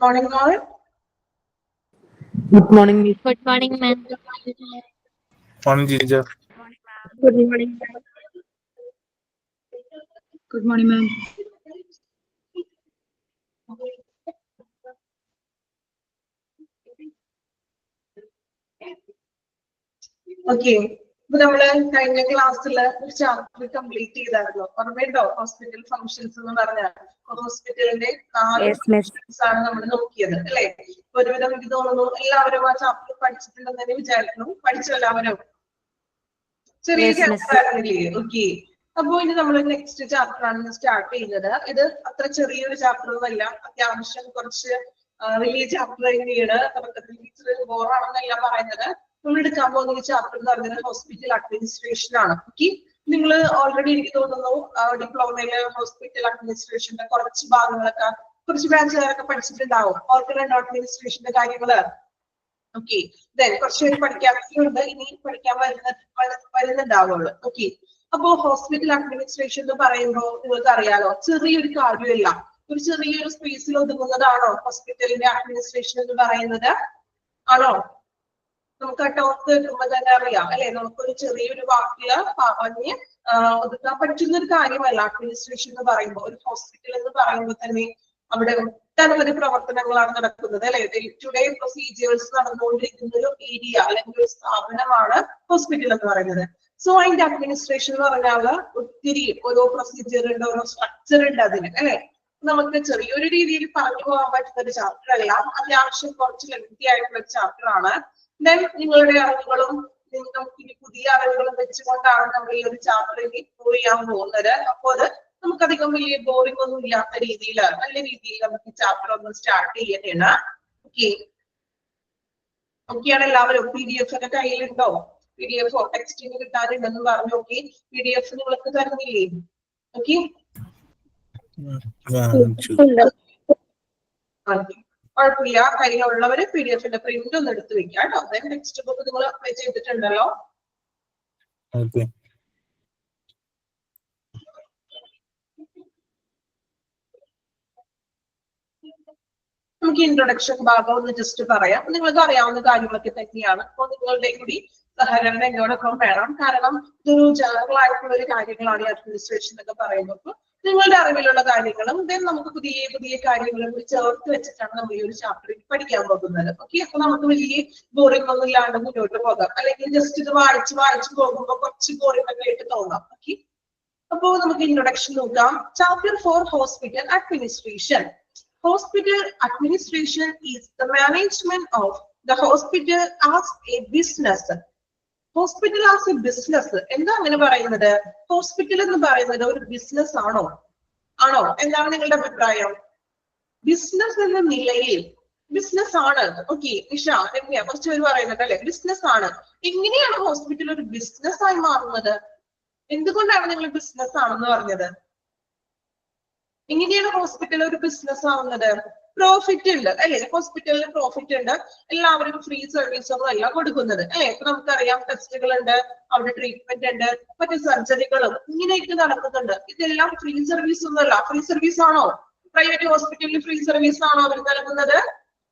Morning, all. Good morning, Miss. Good morning, ma'am. Morning, teacher. Good morning, ma'am. Good morning, ma'am. Okay. ഇപ്പൊ നമ്മള് കഴിഞ്ഞ ക്ലാസ്സിൽ ഒരു chapter complete ചെയ്തായിരുന്നു. ഓർമ്മയുണ്ടോ? ഹോസ്പിറ്റൽ ഫംഗ്ഷൻസ് എന്ന് പറഞ്ഞാൽ ഹോസ്പിറ്റലിന്റെ 4 Yes, miss. ഫംഗ്ഷൻസ് ആണ് നമ്മൾ നോക്കിയത് അല്ലെ? ഒരുവിധം എനിക്ക് തോന്നുന്നു എല്ലാവരും ആ ചാപ്റ്റർ പഠിച്ചിട്ടുണ്ടെന്ന് തന്നെ വിചാരിക്കുന്നു. പഠിച്ചു എല്ലാവരും? ചെറിയ Yes, miss. ചാപ്റ്റർ ആയിരുന്നില്ലേ? ഓക്കെ. അപ്പൊ ഇനി നമ്മൾ നെക്സ്റ്റ് ചാപ്റ്റർ ആണ് സ്റ്റാർട്ട് ചെയ്യുന്നത്. ഇത് അത്ര ചെറിയൊരു ചാപ്റ്റർ ഒന്നുമല്ല, അത്യാവശ്യം കുറച്ച് വലിയ ചാപ്റ്റർ തന്നെയാണ്. തുടക്കത്തിൽ ടീച്ചർ ബോറാണെന്നല്ല പറയുന്നത്. നമ്മൾ എടുക്കാൻ പോകുന്ന ഈ ചാപ്റ്റർ എന്ന് പറയുന്നത് ഹോസ്പിറ്റൽ അഡ്മിനിസ്ട്രേഷൻ ആണ്. ഓക്കെ. നിങ്ങൾ ഓൾറെഡി എനിക്ക് തോന്നുന്നു ഡിപ്ലോമയിലെ ഹോസ്പിറ്റൽ അഡ്മിനിസ്ട്രേഷന്റെ കുറച്ച് ഭാഗങ്ങളൊക്കെ കുറച്ച് ബ്രാഞ്ചുകാരൊക്കെ പഠിച്ചിട്ടുണ്ടാവും. ഹോസ്പിറ്റൽ അഡ്മിനിസ്ട്രേഷന്റെ കാര്യങ്ങള്. ഓക്കെ. ദെൻ കുറച്ചുപേര് പഠിക്കാത്തവരുണ്ട്, ഇനി പഠിക്കാൻ വരുന്നുണ്ടാവുള്ളൂ. ഓക്കെ. അപ്പോ ഹോസ്പിറ്റൽ അഡ്മിനിസ്ട്രേഷൻ എന്ന് പറയുമ്പോൾ നിങ്ങൾക്ക് അറിയാലോ, ചെറിയൊരു കാര്യമല്ല, ഒരു ചെറിയൊരു സ്പേസിൽ ഒതുങ്ങുന്നതാണോ ഹോസ്പിറ്റലിന്റെ അഡ്മിനിസ്ട്രേഷൻ എന്ന് പറയുന്നത്? ആണോ? നമുക്ക് ആ ടോക്ക് കേൾക്കുമ്പോൾ തന്നെ അറിയാം അല്ലെ, നമുക്കൊരു ചെറിയൊരു വാക്കില് പറഞ്ഞ് ഒതുക്കാൻ പറ്റുന്ന ഒരു കാര്യമല്ല അഡ്മിനിസ്ട്രേഷൻ എന്ന് പറയുമ്പോൾ. ഒരു ഹോസ്പിറ്റൽ എന്ന് പറയുമ്പോൾ തന്നെ അവിടെ ഒട്ടനവധി പ്രവർത്തനങ്ങളാണ് നടക്കുന്നത് അല്ലെ. ഡേ ടു ഡേ പ്രൊസീജിയേഴ്സ് നടന്നുകൊണ്ടിരിക്കുന്ന ഒരു ഏരിയ അല്ലെങ്കിൽ ഒരു സ്ഥാപനമാണ് ഹോസ്പിറ്റൽ എന്ന് പറയുന്നത്. സോ അതിന്റെ അഡ്മിനിസ്ട്രേഷൻ എന്ന് പറഞ്ഞാൽ ഒത്തിരി ഓരോ പ്രൊസീജിയർ ഉണ്ട്, ഓരോ സ്ട്രക്ചർ ഉണ്ട് അതിന് അല്ലെ. നമുക്ക് ചെറിയൊരു രീതിയിൽ പറഞ്ഞു പോകാൻ പറ്റുന്ന ഒരു ചാപ്റ്റർ അല്ല, അത്യാവശ്യം കുറച്ച് ലെങ്തി ആയിട്ടുള്ള ഒരു ചാപ്റ്റർ ആണ്. ദെൻ നിങ്ങളുടെ അറിവുകളും നമുക്ക് ഇനി പുതിയ അറിവുകളും വെച്ചുകൊണ്ടാണ് നമ്മൾ ഈ ഒരു ചാപ്റ്ററിൽ ഇൻക്ലൂഡ് ചെയ്യാൻ പോകുന്നത്. അപ്പോൾ അത് നമുക്കധികം വലിയ ബോറിംഗ് ഒന്നും ഇല്ലാത്ത രീതിയിൽ നല്ല രീതിയിൽ നമുക്ക് ഈ ചാപ്റ്റർ ഒന്ന് സ്റ്റാർട്ട് ചെയ്യാനാണ്. ഓക്കെ. ഓക്കെയാണ് എല്ലാവരും? PDF ഒക്കെ കയ്യിലുണ്ടോ? PDF ടെക്സ്റ്റിന് കിട്ടാറുണ്ടെന്ന് പറഞ്ഞു. ഓക്കെ. PDF നിങ്ങൾക്ക് തരുന്നില്ലേ? ഓക്കെ. കുഴപ്പമില്ല, കയ്യിലുള്ളവര് PDF പ്രിന്റ് ഒന്ന് എടുത്ത് വെക്കാം കേട്ടോ. ദെൻ ടെക്സ്റ്റ് ബുക്ക് നിങ്ങൾ അപ്ലൈ ചെയ്തിട്ടുണ്ടല്ലോ. Okay. നമുക്ക് ഇൻട്രൊഡക്ഷൻ ഭാഗം ഒന്ന് ജസ്റ്റ് പറയാം. നിങ്ങൾക്ക് അറിയാവുന്ന കാര്യങ്ങളൊക്കെ തന്നെയാണ്. അപ്പോൾ നിങ്ങളുടെ കൂടി സഹകരണം എന്നോടൊപ്പം വേണം. കാരണം ഇതൊരു ജനറൽ ആയിട്ടുള്ള ഒരു കാര്യങ്ങളാണ് ഈ അഡ്മിനിസ്ട്രേഷൻ എന്നൊക്കെ പറയുമ്പോൾ. നിങ്ങളുടെ അറിവിലുള്ള കാര്യങ്ങളും ദെൻ നമുക്ക് പുതിയ പുതിയ കാര്യങ്ങളും കൂടി ചേർത്ത് വെച്ചിട്ടാണ് നമ്മൾ ഈ ഒരു ചാപ്റ്ററിൽ പഠിക്കാൻ പോകുന്നത്. ഓക്കെ. അപ്പൊ നമുക്ക് വലിയ ബോറിംഗ് ഒന്നും ഇല്ലാണ്ട് മുന്നോട്ട് പോകാം. അല്ലെങ്കിൽ ജസ്റ്റ് ഇത് വായിച്ച് പോകുമ്പോൾ കുറച്ച് ബോറിംഗ് ഒക്കെ ആയിട്ട് തോന്നാം. ഓക്കെ. അപ്പോ നമുക്ക് ഇൻട്രൊഡക്ഷൻ നോക്കാം. Chapter 4 hospital administration. Hospital administration is the management of the hospital as a business. Hospital as a business. എന്താ അങ്ങനെ പറയുന്നത്? ഹോസ്പിറ്റൽ എന്ന് പറയുന്നത് ഒരു ബിസിനസ് ആണോ? എന്താണ് നിങ്ങളുടെ അഭിപ്രായം? ബിസിനസ് എന്ന നിലയിൽ ബിസിനസ് ആണ്. ഓക്കെ. നിഷ, രമ്യ, കുറച്ച് പേര് പറയുന്നുണ്ട് അല്ലെ, ബിസിനസ് ആണ്. എങ്ങനെയാണ് ഹോസ്പിറ്റൽ ഒരു ബിസിനസ് ആയി മാറുന്നത്? എന്തുകൊണ്ടാണ് നിങ്ങൾ ബിസിനസ് ആണെന്ന് പറഞ്ഞത്? എങ്ങനെയാണ് ഹോസ്പിറ്റൽ ഒരു ബിസിനസ് ആവുന്നത്? പ്രോഫിറ്റ് ഉണ്ട് അല്ലെ, ഹോസ്പിറ്റലിന് പ്രോഫിറ്റ് ഉണ്ട്. എല്ലാവരും ഫ്രീ സർവീസ് ഒന്നും അല്ല കൊടുക്കുന്നത് അല്ലെ. ഇപ്പൊ നമുക്കറിയാം ടെസ്റ്റുകൾ ഉണ്ട്, അവിടെ ട്രീറ്റ്മെന്റ് ഉണ്ട്, മറ്റു സർജറികളും ഇങ്ങനെയൊക്കെ നടക്കുന്നുണ്ട്. ഇതെല്ലാം ഫ്രീ സർവീസ് ഒന്നുമല്ല. ഫ്രീ സർവീസ് ആണോ? പ്രൈവറ്റ് ഹോസ്പിറ്റലിൽ ഫ്രീ സർവീസ് ആണോ അവർ നൽകുന്നത്?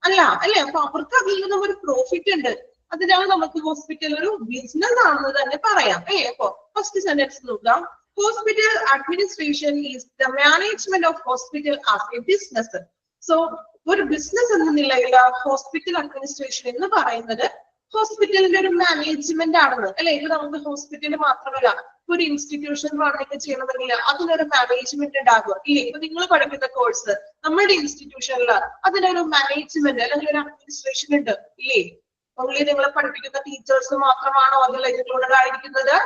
അല്ല അല്ലെ. അപ്പൊ അവർക്ക് അതിൽ നിന്നും ഒരു പ്രോഫിറ്റ് ഉണ്ട്. അതിനാണ് നമുക്ക് ഹോസ്പിറ്റൽ ഒരു ബിസിനസ് ആണെന്ന് തന്നെ പറയാം അല്ലേ. അപ്പൊ ഫസ്റ്റ് സെന്റൻസ് നോക്കാം. Hospital administration is the management of hospital as a business. So, ഒരു ബിസിനസ് എന്ന നിലയിൽ ഹോസ്പിറ്റൽ അഡ്മിനിസ്ട്രേഷൻ എന്ന് പറയുന്നത് ഹോസ്പിറ്റലിന്റെ ഒരു മാനേജ്മെന്റ് ആണെന്ന് അല്ലെ. ഇത് നമുക്ക് ഹോസ്പിറ്റൽ മാത്രമല്ല, ഒരു ഇൻസ്റ്റിറ്റ്യൂഷൻ റണ്ണൊക്കെ ചെയ്യണമെങ്കിൽ അതിനൊരു മാനേജ്മെന്റ് ഉണ്ടാകും ഇല്ലേ. ഇപ്പൊ നിങ്ങൾ പഠിക്കുന്ന കോഴ്സ് നമ്മുടെ ഇൻസ്റ്റിറ്റ്യൂഷനിൽ അതിനൊരു മാനേജ്മെന്റ് അല്ലെങ്കിൽ ഒരു അഡ്മിനിസ്ട്രേഷൻ ഉണ്ട് ഇല്ലേ. ഓൺലി നിങ്ങളെ പഠിപ്പിക്കുന്ന ടീച്ചേഴ്സ് മാത്രമാണോ അതിൽ ഇൻക്ലൂഡഡ് ആയിരിക്കുന്നത്?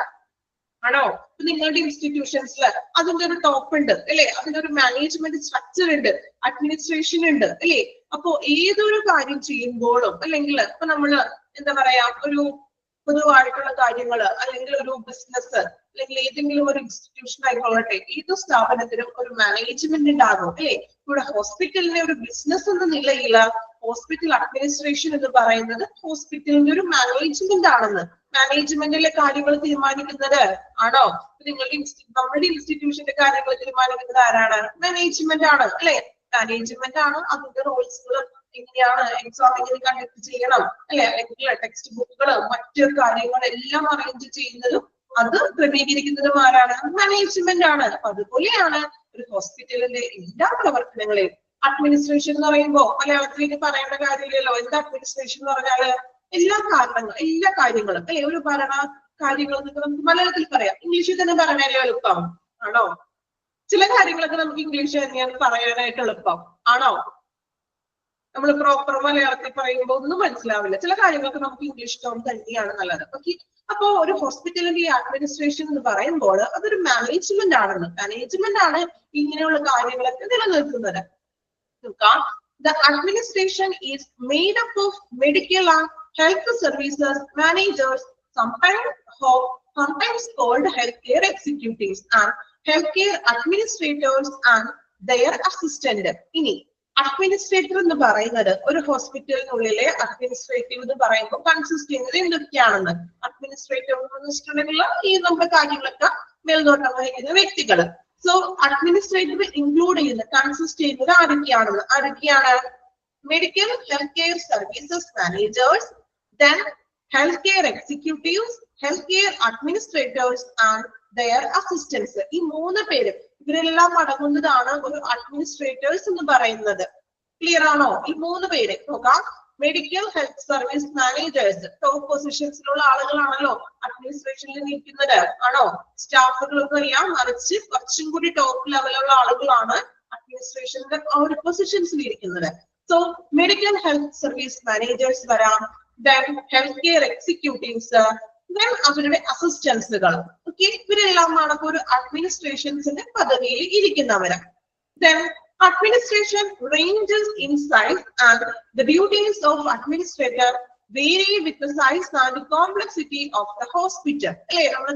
ആണോ? നിങ്ങളുടെ ഇൻസ്റ്റിറ്റ്യൂഷൻസിൽ അതിന്റെ ഒരു ടോപ്പ് ഉണ്ട് അല്ലെ, അതിന്റെ ഒരു മാനേജ്മെന്റ് സ്ട്രക്ചർ ഉണ്ട്, അഡ്മിനിസ്ട്രേഷൻ ഉണ്ട് അല്ലെ. അപ്പോ ഏതൊരു കാര്യം ചെയ്യുമ്പോഴും അല്ലെങ്കിൽ ഇപ്പൊ നമ്മള് എന്താ പറയാ, ഒരു പൊതുവായിട്ടുള്ള കാര്യങ്ങള് അല്ലെങ്കിൽ ഒരു ബിസിനസ് അല്ലെങ്കിൽ ഏതെങ്കിലും ഒരു ഇൻസ്റ്റിറ്റ്യൂഷൻ ആയിക്കൊള്ളട്ടെ, ഏത് സ്ഥാപനത്തിനും ഒരു മാനേജ്മെന്റ് ഉണ്ടാകും അല്ലെ. ഇവിടെ ഹോസ്പിറ്റലിന്റെ ഒരു ബിസിനസ് എന്ന നിലയിൽ ഹോസ്പിറ്റൽ അഡ്മിനിസ്ട്രേഷൻ എന്ന് പറയുന്നത് ഹോസ്പിറ്റലിന്റെ ഒരു മാനേജ്മെന്റ് ആണെന്ന്. മാനേജ്മെന്റിലെ കാര്യങ്ങൾ തീരുമാനിക്കുന്നത് ആണോ? നിങ്ങളുടെ നമ്മുടെ ഇൻസ്റ്റിറ്റ്യൂഷന്റെ കാര്യങ്ങൾ തീരുമാനിക്കുന്നത് ആരാണ്? മാനേജ്മെന്റ് ആണ് അല്ലെ. മാനേജ്മെന്റ് ആണ് അതിന്റെ റോൾസുകളും എങ്ങനെയാണ് എക്സാം എങ്ങനെ കണ്ടക്ട് ചെയ്യണം അല്ലെ, അല്ലെങ്കിൽ ടെക്സ്റ്റ് ബുക്കുകൾ മറ്റു കാര്യങ്ങളെല്ലാം അറേഞ്ച് ചെയ്യുന്നതും അത് ക്രമീകരിക്കുന്നതും ആരാണ്? മാനേജ്മെന്റ് ആണ്. അപ്പൊ അതുപോലെയാണ് ഒരു ഹോസ്പിറ്റലിന്റെ എല്ലാ പ്രവർത്തനങ്ങളെയും. അഡ്മിനിസ്ട്രേഷൻ എന്ന് പറയുമ്പോൾ മലയാളത്തിലേക്ക് പറയേണ്ട കാര്യമില്ലല്ലോ. എന്താ അഡ്മിനിസ്ട്രേഷൻ എന്ന് പറഞ്ഞാല് എല്ലാ കാര്യങ്ങളും അല്ലെ, ഒരു ഭരണ കാര്യങ്ങൾ നമുക്ക് മലയാളത്തിൽ പറയാം. ഇംഗ്ലീഷിൽ തന്നെ പറയാൻ എളുപ്പം ആണോ? ചില കാര്യങ്ങളൊക്കെ നമുക്ക് ഇംഗ്ലീഷ് തന്നെയാണ് പറയാനായിട്ട് എളുപ്പം ആണോ? നമ്മൾ പ്രോപ്പർ മലയാളത്തിൽ പറയുമ്പോൾ ഒന്നും മനസ്സിലാവില്ല. ചില കാര്യങ്ങൾക്ക് നമുക്ക് ഇംഗ്ലീഷ് ടേം തന്നെയാണ് നല്ലത്. ഓക്കെ, അപ്പോ ഒരു ഹോസ്പിറ്റലിന്റെ ഈ അഡ്മിനിസ്ട്രേഷൻ എന്ന് പറയുമ്പോൾ അതൊരു മാനേജ്മെന്റ് ആണെന്ന്. മാനേജ്മെന്റ് ആണ് ഇങ്ങനെയുള്ള കാര്യങ്ങളൊക്കെ നിലനിർത്തുന്നത്. The administration is made up of medical and health services managers, sometimes called healthcare executives, and healthcare administrators and their assistant. ഇനി അഡ്മിനിസ്ട്രേറ്റർ എന്ന് പറയുന്നത് ഒരു ഹോസ്പിറ്റലിനുള്ളിലെ അഡ്മിനിസ്ട്രേറ്റീവ് എന്ന് പറയുമ്പോൾ കൺസിസ്റ്റ് ചെയ്യുന്നത് എന്തൊക്കെയാണെന്ന്. അഡ്മിനിസ്ട്രേറ്റീവ് എന്ന് വെച്ചിട്ടുണ്ടെങ്കിൽ ഈ നമ്മുടെ കാര്യങ്ങളൊക്കെ മേൽനോട്ടം വഹിക്കുന്ന വ്യക്തികൾ. സോ അഡ്മിനിസ്ട്രേറ്റീവ് ഇൻക്ലൂഡ് ചെയ്യുന്നത് കൺസിസ്റ്റ് ചെയ്യുന്നത് ആരൊക്കെയാണ്? Medical health care services managers, then health care executives, health care administrators and their assistance. ഈ 3 പേര് ഇവരെല്ലാം അടങ്ങുന്നതാണ് ഒരു അഡ്മിനിസ്ട്രേറ്റേഴ്സ് എന്ന് പറയുന്നത്. ക്ലിയർ ആണോ? ഈ 3 പേര് നോക്കാം. Medical health service managers top പൊസിഷൻസിലുള്ള ആളുകളാണല്ലോ അഡ്മിനിസ്ട്രേഷനിൽ നിൽക്കുന്നത് ആണോ? സ്റ്റാഫുകളൊന്നും എല്ലാം മറിച്ച് കുറച്ചും കൂടി ടോപ്പ് ലെവലുള്ള ആളുകളാണ് അഡ്മിനിസ്ട്രേഷന്റെ ആ ഒരു പൊസിഷൻസിൽ ഇരിക്കുന്നത്. So medical health service managers വരാം, then health care executives, then അവരുടെ അസിസ്റ്റൻസുകൾ. ഓക്കെ, ഇവരെല്ലാമാണ് ഒരു അഡ്മിനിസ്ട്രേഷൻസിന്റെ പദവിയിൽ ഇരിക്കുന്നവര്. Then administration ranges in size and the duties of administrator vary with the size and the complexity of the hospital. അല്ലേ, നമ്മൾ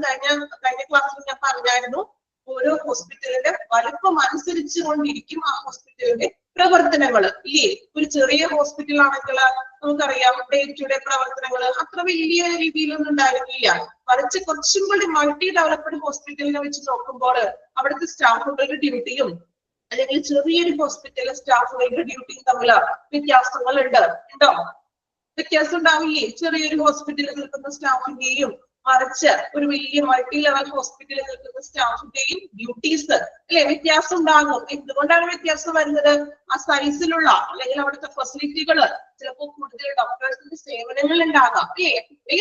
കഴിഞ്ഞ ക്ലാസ്സിൽ ഞാൻ പറഞ്ഞായിരുന്നു ഓരോ ഹോസ്പിറ്റലിന്റെ വലുപ്പം അനുസരിച്ച് കൊണ്ടിരിക്കും ആ ഹോസ്പിറ്റലിന്റെ പ്രവർത്തനങ്ങൾ. ഇല്ലേ, ഒരു ചെറിയ ഹോസ്പിറ്റൽ ആണെങ്കിൽ നമുക്കറിയാം ഡേ ടു ഡേ പ്രവർത്തനങ്ങൾ അത്ര വലിയ രീതിയിലൊന്നും ഉണ്ടായിരുന്നില്ല. മറിച്ച് കുറച്ചും കൂടി മൾട്ടി ഡെവലപ്ഡ് ഹോസ്പിറ്റലിനെ വെച്ച് നോക്കുമ്പോൾ അവിടുത്തെ സ്റ്റാഫുകളുടെ ഡ്യൂട്ടിയും അല്ലെങ്കിൽ ചെറിയൊരു ഹോസ്പിറ്റലിലെ സ്റ്റാഫുകളുടെ ഡ്യൂട്ടിയും തമ്മിൽ വ്യത്യാസങ്ങളുണ്ട്. ഉണ്ടോ? വ്യത്യാസം ഉണ്ടാവില്ലേ? ചെറിയൊരു ഹോസ്പിറ്റലിൽ നിൽക്കുന്ന സ്റ്റാഫിന്റെയും മറിച്ച് ഒരു വലിയ മൾട്ടി ലെവൽ ഹോസ്പിറ്റലിൽ നിൽക്കുന്ന സ്റ്റാഫിന്റെയും ഡ്യൂട്ടീസ് അല്ലെ വ്യത്യാസം ഉണ്ടാകും. എന്തുകൊണ്ടാണ് വ്യത്യാസം വരുന്നത്? ആ സൈസിലുള്ള അല്ലെങ്കിൽ അവിടുത്തെ ഫെസിലിറ്റികള് ചിലപ്പോൾ കൂടുതൽ ഡോക്ടേഴ്സിന്റെ സേവനങ്ങൾ ഉണ്ടാകാം. അല്ലേ,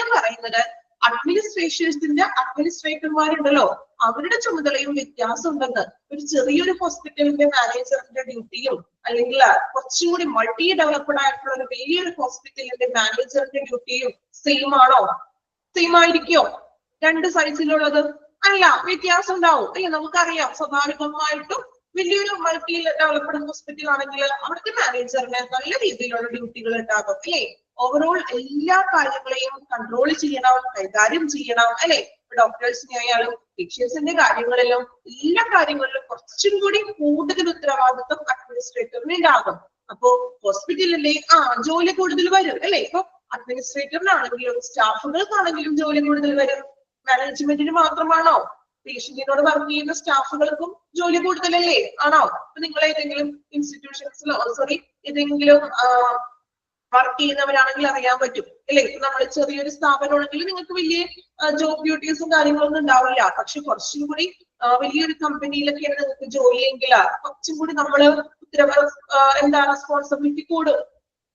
ഞാൻ പറയുന്നത് അഡ്മിനിസ്ട്രേറ്റർമാരുണ്ടല്ലോ അവരുടെ ചുമതലയും വ്യത്യാസം ഉണ്ടെന്ന്. ഒരു ചെറിയൊരു ഹോസ്പിറ്റലിന്റെ മാനേജറിന്റെ ഡ്യൂട്ടിയും അല്ലെങ്കിൽ കുറച്ചും കൂടി മൾട്ടി ഡെവലപ്ഡ് ആയിട്ടുള്ള ഒരു വലിയൊരു ഹോസ്പിറ്റലിന്റെ മാനേജറിന്റെ ഡ്യൂട്ടിയും സെയിം ആണോ? സെയിം ആയിരിക്കോ? 2 സൈസിലുള്ളത് അല്ല, വ്യത്യാസം ഉണ്ടാവും. അല്ലെ, നമുക്കറിയാം സ്വാഭാവികമായിട്ടും വലിയൊരു മൾട്ടി ഡെവലപ്ഡ് ഹോസ്പിറ്റൽ ആണെങ്കിൽ അവിടുത്തെ മാനേജറിന് നല്ല രീതിയിലുള്ള ഡ്യൂട്ടികൾ ഉണ്ടാകും. അല്ലെ, ഓവറോൾ എല്ലാ കാര്യങ്ങളെയും കൺട്രോൾ ചെയ്യണം, കൈകാര്യം ചെയ്യണം. അല്ലെ, ഡോക്ടേഴ്സിനെ ആയാലും പേഷ്യൻസിന്റെ കാര്യങ്ങളിലും എല്ലാ കാര്യങ്ങളിലും കുറച്ചും കൂടി കൂടുതൽ ഉത്തരവാദിത്വം അഡ്മിനിസ്ട്രേറ്ററിന് ഉണ്ടാകും. അപ്പോ ഹോസ്പിറ്റലിന്റെ ജോലി കൂടുതൽ വരും. അല്ലെ, ഇപ്പൊ അഡ്മിനിസ്ട്രേറ്ററിനാണെങ്കിലും സ്റ്റാഫുകൾക്കാണെങ്കിലും ജോലി കൂടുതൽ വരും. മാനേജ്മെന്റിന് മാത്രമാണോ? പേഷ്യന്റിനോട് വർക്ക് ചെയ്യുന്ന സ്റ്റാഫുകൾക്കും ജോലി കൂടുതലല്ലേ? ആണോ? അപ്പൊ നിങ്ങൾ ഏതെങ്കിലും ഇൻസ്റ്റിറ്റ്യൂഷൻസിലോ ഏതെങ്കിലും വർക്ക് ചെയ്യുന്നവരാണെങ്കിൽ അറിയാൻ പറ്റും. അല്ലെ, നമ്മൾ ചെറിയൊരു സ്ഥാപനമാണെങ്കിൽ നിങ്ങൾക്ക് വലിയ ജോബ് ഡ്യൂട്ടീസും കാര്യങ്ങളൊന്നും ഉണ്ടാവില്ല. പക്ഷെ കുറച്ചും കൂടി വലിയൊരു കമ്പനിയിലൊക്കെയാണ് നിങ്ങൾക്ക് ജോലിയെങ്കിൽ കുറച്ചും കൂടി നമ്മള് റെസ്പോൺസിബിലിറ്റി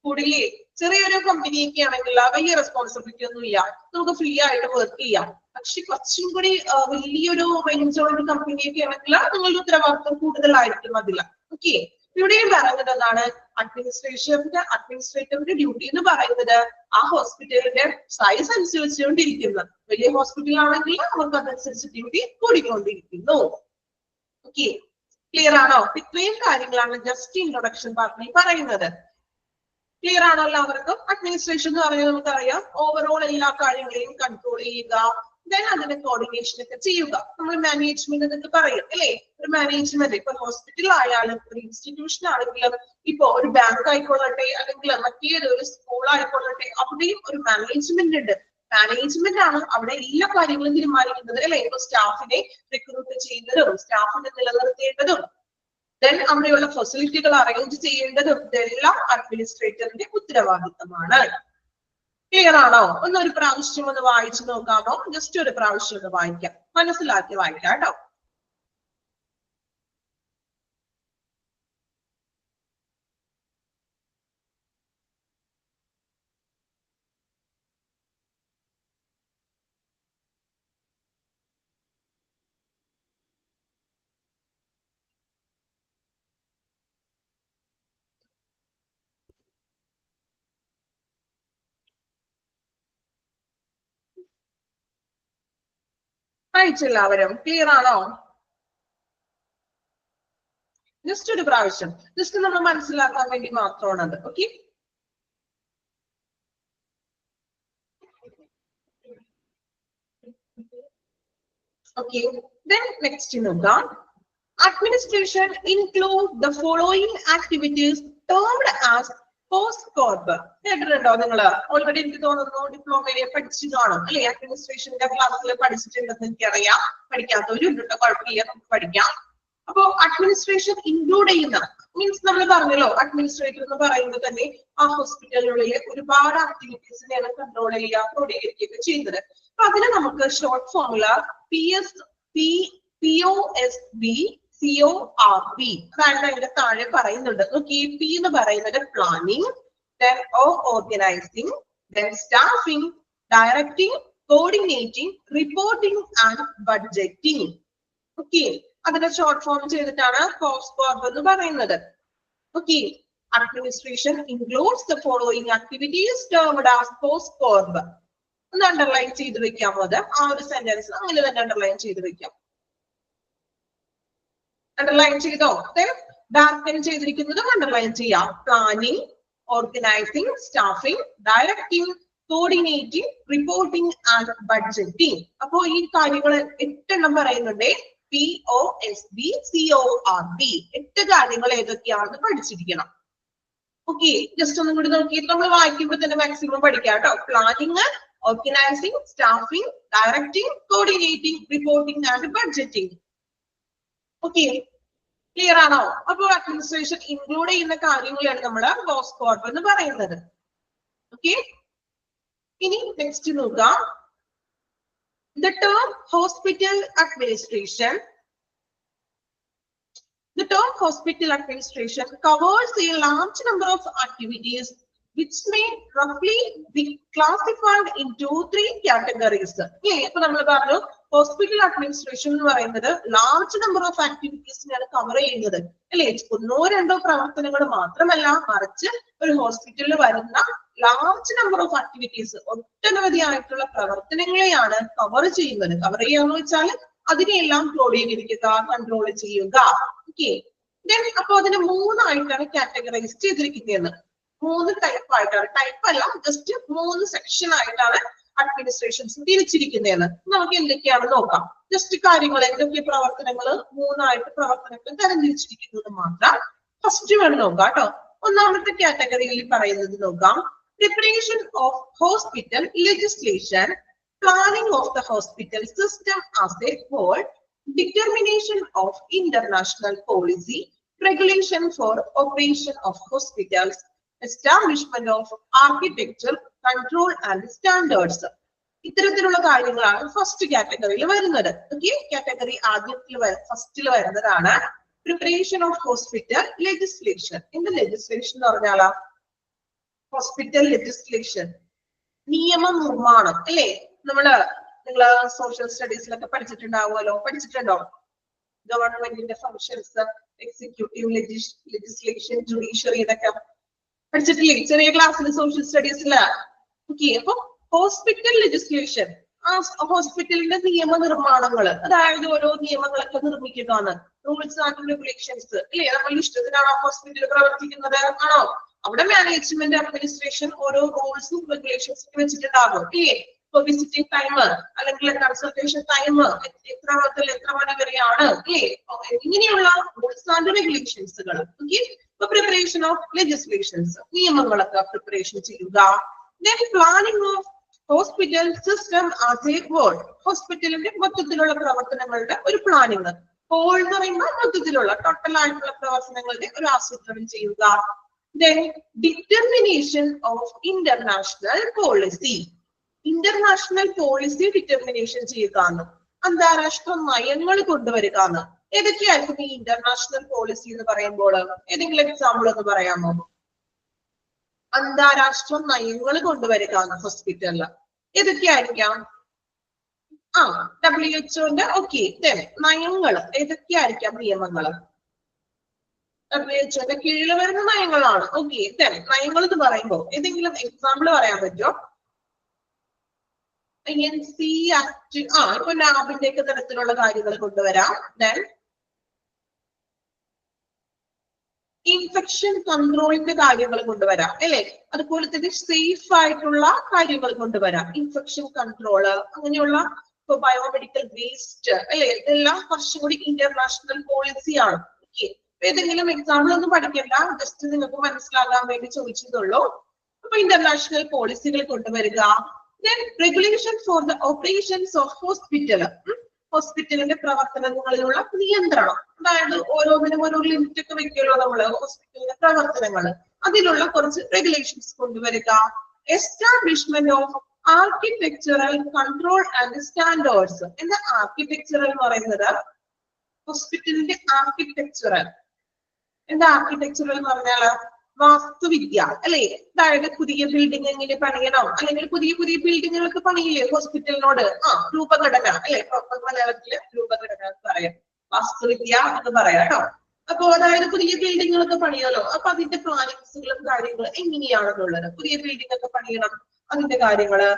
കൂടില്ലേ? ചെറിയൊരു കമ്പനിയൊക്കെ ആണെങ്കിൽ വലിയ റെസ്പോൺസിബിലിറ്റി ഒന്നും ഇല്ല, നമുക്ക് ഫ്രീ ആയിട്ട് വർക്ക് ചെയ്യാം. പക്ഷെ കുറച്ചും കൂടി വലിയൊരു റേഞ്ചുള്ള ഒരു കമ്പനിയൊക്കെ ആണെങ്കിൽ നിങ്ങളുടെ ഉത്തരവാദിത്വം കൂടുതലായിരിക്കും അതില്ല. ഓക്കെ, ഇവിടെയും പറയുന്നത് എന്താണ്? അഡ്മിനിസ്ട്രേറ്ററിന്റെ ഡ്യൂട്ടി എന്ന് പറയുന്നത് ആ ഹോസ്പിറ്റലിന്റെ സൈസ് അനുസരിച്ചുകൊണ്ടിരിക്കുന്നത്. വലിയ ഹോസ്പിറ്റൽ ആണെങ്കിൽ നമുക്ക് അതനുസരിച്ച് ഡ്യൂട്ടി കൂടിക്കൊണ്ടിരിക്കുന്നു. ഓക്കെ, ക്ലിയർ ആണോ? ഇത്രയും കാര്യങ്ങളാണ് ജസ്റ്റ് ഇൻട്രൊഡക്ഷൻ പാർട്ടിൽ പറയുന്നത്. ക്ലിയർ ആണോ എല്ലാവർക്കും? അഡ്മിനിസ്ട്രേഷൻ എന്ന് പറഞ്ഞാൽ നമുക്കറിയാം ഓവറോൾ എല്ലാ കാര്യങ്ങളെയും കൺട്രോൾ ചെയ്യുക, ദെൻ അതിന്റെ കോർഡിനേഷൻ ഒക്കെ ചെയ്യുക. നമ്മൾ മാനേജ്മെന്റ് എന്നൊക്കെ പറയും. അല്ലെ, ഒരു മാനേജ്മെന്റ് ഇപ്പൊ ഹോസ്പിറ്റൽ ആയാലും ഒരു ഇൻസ്റ്റിറ്റ്യൂഷൻ ആണെങ്കിലും ഇപ്പൊ ഒരു ബാങ്ക് ആയിക്കൊള്ളട്ടെ അല്ലെങ്കിൽ മറ്റേതൊരു സ്കൂൾ ആയിക്കൊള്ളട്ടെ അവിടെയും ഒരു മാനേജ്മെന്റ് ഉണ്ട്. മാനേജ്മെന്റ് ആണ് അവിടെ എല്ലാ കാര്യങ്ങളും തീരുമാനിക്കുന്നത്. അല്ലെ, ഇപ്പൊ സ്റ്റാഫിനെ റിക്രൂട്ട് ചെയ്യുന്നതും സ്റ്റാഫിനെ നിലനിർത്തേണ്ടതും ദെൻ അവിടെയുള്ള ഫെസിലിറ്റികൾ അറേഞ്ച് ചെയ്യേണ്ടതും ഇതെല്ലാം അഡ്മിനിസ്ട്രേറ്ററിന്റെ ഉത്തരവാദിത്തമാണ്. ക്ലിയർ ആണോ? ഒരു പ്രാവശ്യം ഒന്ന് വായിച്ചു നോക്കാമോ? ജസ്റ്റ് ഒരു പ്രാവശ്യം ഒന്ന് വായിക്കാം, മനസ്സിലാക്കി വായിക്കാം കേട്ടോ. വായിച്ചെല്ലാവരും ക്ലിയർ ആണോ? ജസ്റ്റ് ഒരു പ്രാവശ്യം, ജസ്റ്റ് നമ്മൾ മനസ്സിലാക്കാൻ വേണ്ടി മാത്രമാണത്. Okay, okay. Then next നോക്കാം. Administration include the following activities termed as post corp. കേട്ടിട്ടുണ്ടോ നിങ്ങൾ? ഓൾറെഡി എനിക്ക് തോന്നുന്നു ഡിപ്ലോമയിലെ പഠിച്ചു കാണും അല്ലെ? അഡ്മിനിസ്ട്രേഷന്റെ ക്ലാസ്സിൽ പഠിച്ചിട്ടുണ്ടെന്ന് എനിക്കറിയാം. പഠിക്കാത്തവരും ഉണ്ട്, കുഴപ്പമില്ല, നമുക്ക് പഠിക്കാം. അപ്പോ അഡ്മിനിസ്ട്രേഷൻ ഇൻക്ലൂഡ് ചെയ്യുന്ന മീൻസ് നമ്മൾ പറഞ്ഞല്ലോ, അഡ്മിനിസ്ട്രേറ്റർ എന്ന് പറയുന്നത് തന്നെ ആ ഹോസ്പിറ്റലുകളിലെ ഒരുപാട് ആക്ടിവിറ്റീസിനെയാണ് കൺട്രോൾ ചെയ്യുക, ക്രോഡീകരിക്കുകയൊക്കെ ചെയ്യുന്നത്. അപ്പൊ അതിന് നമുക്ക് ഷോർട്ട് ഫോർമുല POSB CORB അതായത് അതിന്റെ താഴെ പറയുന്നുണ്ട്. നോക്കി, പി എന്ന് പറയുന്നത് planning, then O organising, then staffing, directing, coordinating, reporting and budgeting. Okay, അതിന്റെ ഷോർട്ട് ഫോം ചെയ്തിട്ടാണ് പോസ്റ്റ് കോർപ്പ് എന്ന് പറയുന്നത്. Okay, administration includes the following activities termed as post corp. ഒന്ന് അണ്ടർലൈൻ ചെയ്ത് വെക്കാം. അത് ആ ഒരു സെന്റൻസ് അങ്ങനെ തന്നെ അണ്ടർലൈൻ ചെയ്ത് വെക്കാം. അണ്ടർലൈൻ ചെയ്തോ? ഡാർക്കൻ ചെയ്തിരിക്കുന്നതും അണ്ടർലൈൻ ചെയ്യാം. Planning, organising, staffing, directing, coordinating, reporting and budgeting. അപ്പോ ഈ കാര്യങ്ങൾ 8 എണ്ണം പറയുന്നുണ്ട്. POSB CORB 8 കാര്യങ്ങൾ ഏതൊക്കെയാണെന്ന് പഠിച്ചിരിക്കണം. ഓക്കെ, ജസ്റ്റ് ഒന്നും കൂടി നോക്കിയിട്ട് നമ്മൾ വായിക്കുമ്പോൾ തന്നെ മാക്സിമം പഠിക്കാം കേട്ടോ. Planning, organising, staffing, directing, coordinating, reporting and budgeting. Okay, clear ആണോ? അപ്പോൾ അഡ്മിനിസ്ട്രേഷൻ ഇൻക്ലൂഡ് ചെയ്യുന്ന കാര്യങ്ങളാണ് നമ്മൾ പോസ്റ്റ് കോർപ്പ് എന്ന് പറയുന്നത്. ഓക്കെ, ഇനി നെക്സ്റ്റ് നോക്കാം. The term hospital administration. The term hospital administration covers a large number of activities which may roughly be classified into 3 categories. ഇപ്പൊ നമ്മൾ പറഞ്ഞു ഹോസ്പിറ്റൽ അഡ്മിനിസ്ട്രേഷൻ എന്ന് പറയുന്നത് ലാർജ് നമ്പർ ഓഫ് ആക്ടിവിറ്റീസിനാണ് കവർ ചെയ്യുന്നത് അല്ലെ? 1-2 പ്രവർത്തനങ്ങൾ മാത്രമല്ല, മറിച്ച് ഒരു ഹോസ്പിറ്റലിൽ വരുന്ന ലാർജ് നമ്പർ ഓഫ് ആക്ടിവിറ്റീസ്, ഒട്ടനവധി ആയിട്ടുള്ള പ്രവർത്തനങ്ങളെയാണ് കവർ ചെയ്യുന്നത്. കവർ ചെയ്യാന്ന് വെച്ചാൽ അതിനെയെല്ലാം ക്രോഡീകരിക്കുക, കൺട്രോൾ ചെയ്യുക. ഓക്കെ, അപ്പൊ അതിന് 3 ആയിട്ടാണ് കാറ്റഗറൈസ് ചെയ്തിരിക്കുന്നത്. 3 ടൈപ്പ് ആയിട്ടാണ്, ടൈപ്പ് അല്ല, ജസ്റ്റ് 3 സെക്ഷൻ ആയിട്ടാണ് അഡ്മിനിസ്ട്രേഷൻസ് തിരിച്ചിരിക്കുന്നതെന്ന്. നമുക്ക് എന്തൊക്കെയാണ് നോക്കാം. ജസ്റ്റ് കാര്യങ്ങൾ എന്തൊക്കെ പ്രവർത്തനങ്ങൾ 3 ആയിട്ട് പ്രവർത്തനങ്ങൾ തരംതിരിച്ചിരിക്കുന്നത് മാത്രം ഫസ്റ്റ് വേണം നോക്കാം കേട്ടോ. ഒന്നാമത്തെ കാറ്റഗറിയിൽ പറയുന്നത് നോക്കാം. Preparation of hospital legislation, planning of the hospital system as a whole, determination of international policy, regulation for operation of hospitals, establishment of architecture, control and standards. ഇത്തരത്തിലുള്ള കാര്യങ്ങളാണ് ഫസ്റ്റ് കാറ്റഗറിയിൽ വരുന്നത്. ഓക്കെ, കാറ്റഗറി ഫസ്റ്റിൽ വരുന്നതാണ് പ്രിപ്പറേഷൻ ഓഫ് ഹോസ്പിറ്റൽ ലെജിസ്ലേഷൻ. എന്ത് legislation എന്ന് പറഞ്ഞാലാ? Hospital legislation, നിയമനിർമ്മാണം അല്ലേ? നിങ്ങള് സോഷ്യൽ സ്റ്റഡീസിലൊക്കെ പഠിച്ചിട്ടുണ്ടാവുമല്ലോ, പഠിച്ചിട്ടുണ്ടോ? ഗവൺമെന്റിന്റെ ഫങ്ഷൻസ്, എക്സിക്യൂട്ടീവ് ലെജിസ്ലേഷൻ, ജുഡീഷ്യറി, ഇതൊക്കെ പഠിച്ചിട്ടില്ലേ ചെറിയ ക്ലാസ്സിൽ സോഷ്യൽ സ്റ്റഡീസില്? ഓക്കെ, അപ്പൊ ഹോസ്പിറ്റൽ ലെജിസ്ലേഷൻ, ആ ഹോസ്പിറ്റലിന്റെ നിയമനിർമ്മാണങ്ങൾ, അതായത് ഓരോ നിയമങ്ങളൊക്കെ നിർമ്മിക്കുന്നതാണ്. റൂൾസ് ആൻഡ് റെഗുലേഷൻസ് അല്ലേ? നമ്മൾ ഇഷ്ടത്തിനാണോ ഹോസ്പിറ്റൽ പ്രവർത്തിക്കുന്നത്? ആണോ? അവിടെ മാനേജ്മെന്റ് അഡ്മിനിസ്ട്രേഷൻ ഓരോ റൂൾസും റെഗുലേഷൻസും വെച്ചിട്ടുണ്ടാകും അല്ലേ? ഇപ്പൊ വിസിറ്റിംഗ് ടൈം അല്ലെങ്കിൽ കൺസൾട്ടേഷൻ ടൈം എത്ര മുതൽ എത്ര മണി വരെയാണ് അല്ലേ? ഇങ്ങനെയുള്ള റൂൾസ് ആൻഡ് റെഗുലേഷൻസുകൾ. ഓക്കെ, ഇപ്പൊ പ്രിപ്പറേഷൻ ഓഫ് ലെജിസ്ലേഷൻസ്, നിയമങ്ങളൊക്കെ പ്രിപ്പറേഷൻ ചെയ്യുക. Then planning of hospital system as a whole, ഹോസ്പിറ്റലിന്റെ മൊത്തത്തിലുള്ള പ്രവർത്തനങ്ങളുടെ ഒരു പ്ലാനിങ്. ഹോൾ എന്ന് പറയുമ്പോൾ മൊത്തത്തിലുള്ള ടോട്ടൽ ആയിട്ടുള്ള പ്രവർത്തനങ്ങളുടെ ഒരു ആസൂത്രണം ചെയ്യുക. Then determination of international policy. International policy determination ചെയ്യുക, അന്താരാഷ്ട്ര നയങ്ങൾ കൊണ്ടുവരിക. ഏതൊക്കെയായിരിക്കും ഈ ഇന്റർനാഷണൽ പോളിസി എന്ന് പറയുമ്പോൾ? ഏതെങ്കിലും എക്സാമ്പിൾ ഒന്ന് പറയാമോ? അന്താരാഷ്ട്ര നയങ്ങൾ കൊണ്ടുവരിക ഹോസ്പിറ്റലിൽ ഏതൊക്കെയായിരിക്കാം? WHO okay. നയങ്ങൾ ഏതൊക്കെയായിരിക്കാം? നിയമങ്ങൾ WHO കീഴിൽ വരുന്ന നയങ്ങളാണ്. ഓക്കെ. നയങ്ങൾ എന്ന് പറയുമ്പോൾ ഏതെങ്കിലും എക്സാമ്പിൾ പറയാൻ പറ്റുമോ? INC ആക്ട്, ഇപ്പൊ ലാബിന്റെ ഒക്കെ തരത്തിലുള്ള കാര്യങ്ങൾ കൊണ്ടുവരാം. ദെൻ ഇൻഫെക്ഷൻ കൺട്രോളിന്റെ കാര്യങ്ങൾ കൊണ്ടുവരാം, അല്ലെ? അതുപോലെ തന്നെ സേഫ് ആയിട്ടുള്ള കാര്യങ്ങൾ കൊണ്ടുവരാം, ഇൻഫെക്ഷൻ കൺട്രോള്, അങ്ങനെയുള്ള ഇപ്പൊ ബയോമെഡിക്കൽ വേസ്റ്റ്, അല്ലെ? ഇതെല്ലാം കുറച്ചുകൂടി ഇന്റർനാഷണൽ പോളിസിയാണ്. ഓക്കെ. ഏതെങ്കിലും എക്സാമ്പിൾ ഒന്നും പഠിക്കണ്ട, ജസ്റ്റ് നിങ്ങൾക്ക് മനസ്സിലാകാൻ വേണ്ടി ചോദിച്ചതുള്ളൂ. അപ്പൊ ഇന്റർനാഷണൽ പോളിസികൾ കൊണ്ടുവരിക. Then regulation for the operations of hospital. ഹോസ്പിറ്റലിന്റെ പ്രവർത്തനങ്ങളിലുള്ള നിയന്ത്രണം, അതായത് ഓരോന്നിനും ഓരോ ലിമിറ്റ് ഒക്കെ വെക്കുമല്ലോ നമ്മള് ഹോസ്പിറ്റലിന്റെ പ്രവർത്തനങ്ങൾ, അതിലുള്ള കുറച്ച് റെഗുലേഷൻസ് കൊണ്ടുവരിക. Establishment of architectural control and standards. എന്താ ആർക്കിടെക്ചറൽ എന്ന് പറയുന്നത്? ഹോസ്പിറ്റലിന്റെ ആർക്കിടെക്ചറൽ. എന്താ ആർക്കിടെക്ചറൽ എന്ന് പറഞ്ഞാൽ? വാസ്തുവിദ്യ, അല്ലെ? അതായത് പുതിയ ബിൽഡിംഗ് എങ്ങനെ പണിയണം, അല്ലെങ്കിൽ പുതിയ പുതിയ ബിൽഡിങ്ങുകളൊക്കെ പണിയില്ലേ ഹോസ്പിറ്റലിനോട്? രൂപഘടന, അല്ലെ? പ്രോപ്പർ മലയാളത്തില് രൂപഘടന എന്ന് പറയാം, വാസ്തുവിദ്യ എന്ന് പറയാം കേട്ടോ. അപ്പൊ അതായത് പുതിയ ബിൽഡിങ്ങുകളൊക്കെ പണിയാലോ, അപ്പൊ അതിന്റെ പ്ലാനിങ്സുകളും കാര്യങ്ങളും എങ്ങനെയാണെന്നുള്ളത്, പുതിയ ബിൽഡിംഗ് ഒക്കെ പണിയണം, അതിന്റെ കാര്യങ്ങള്.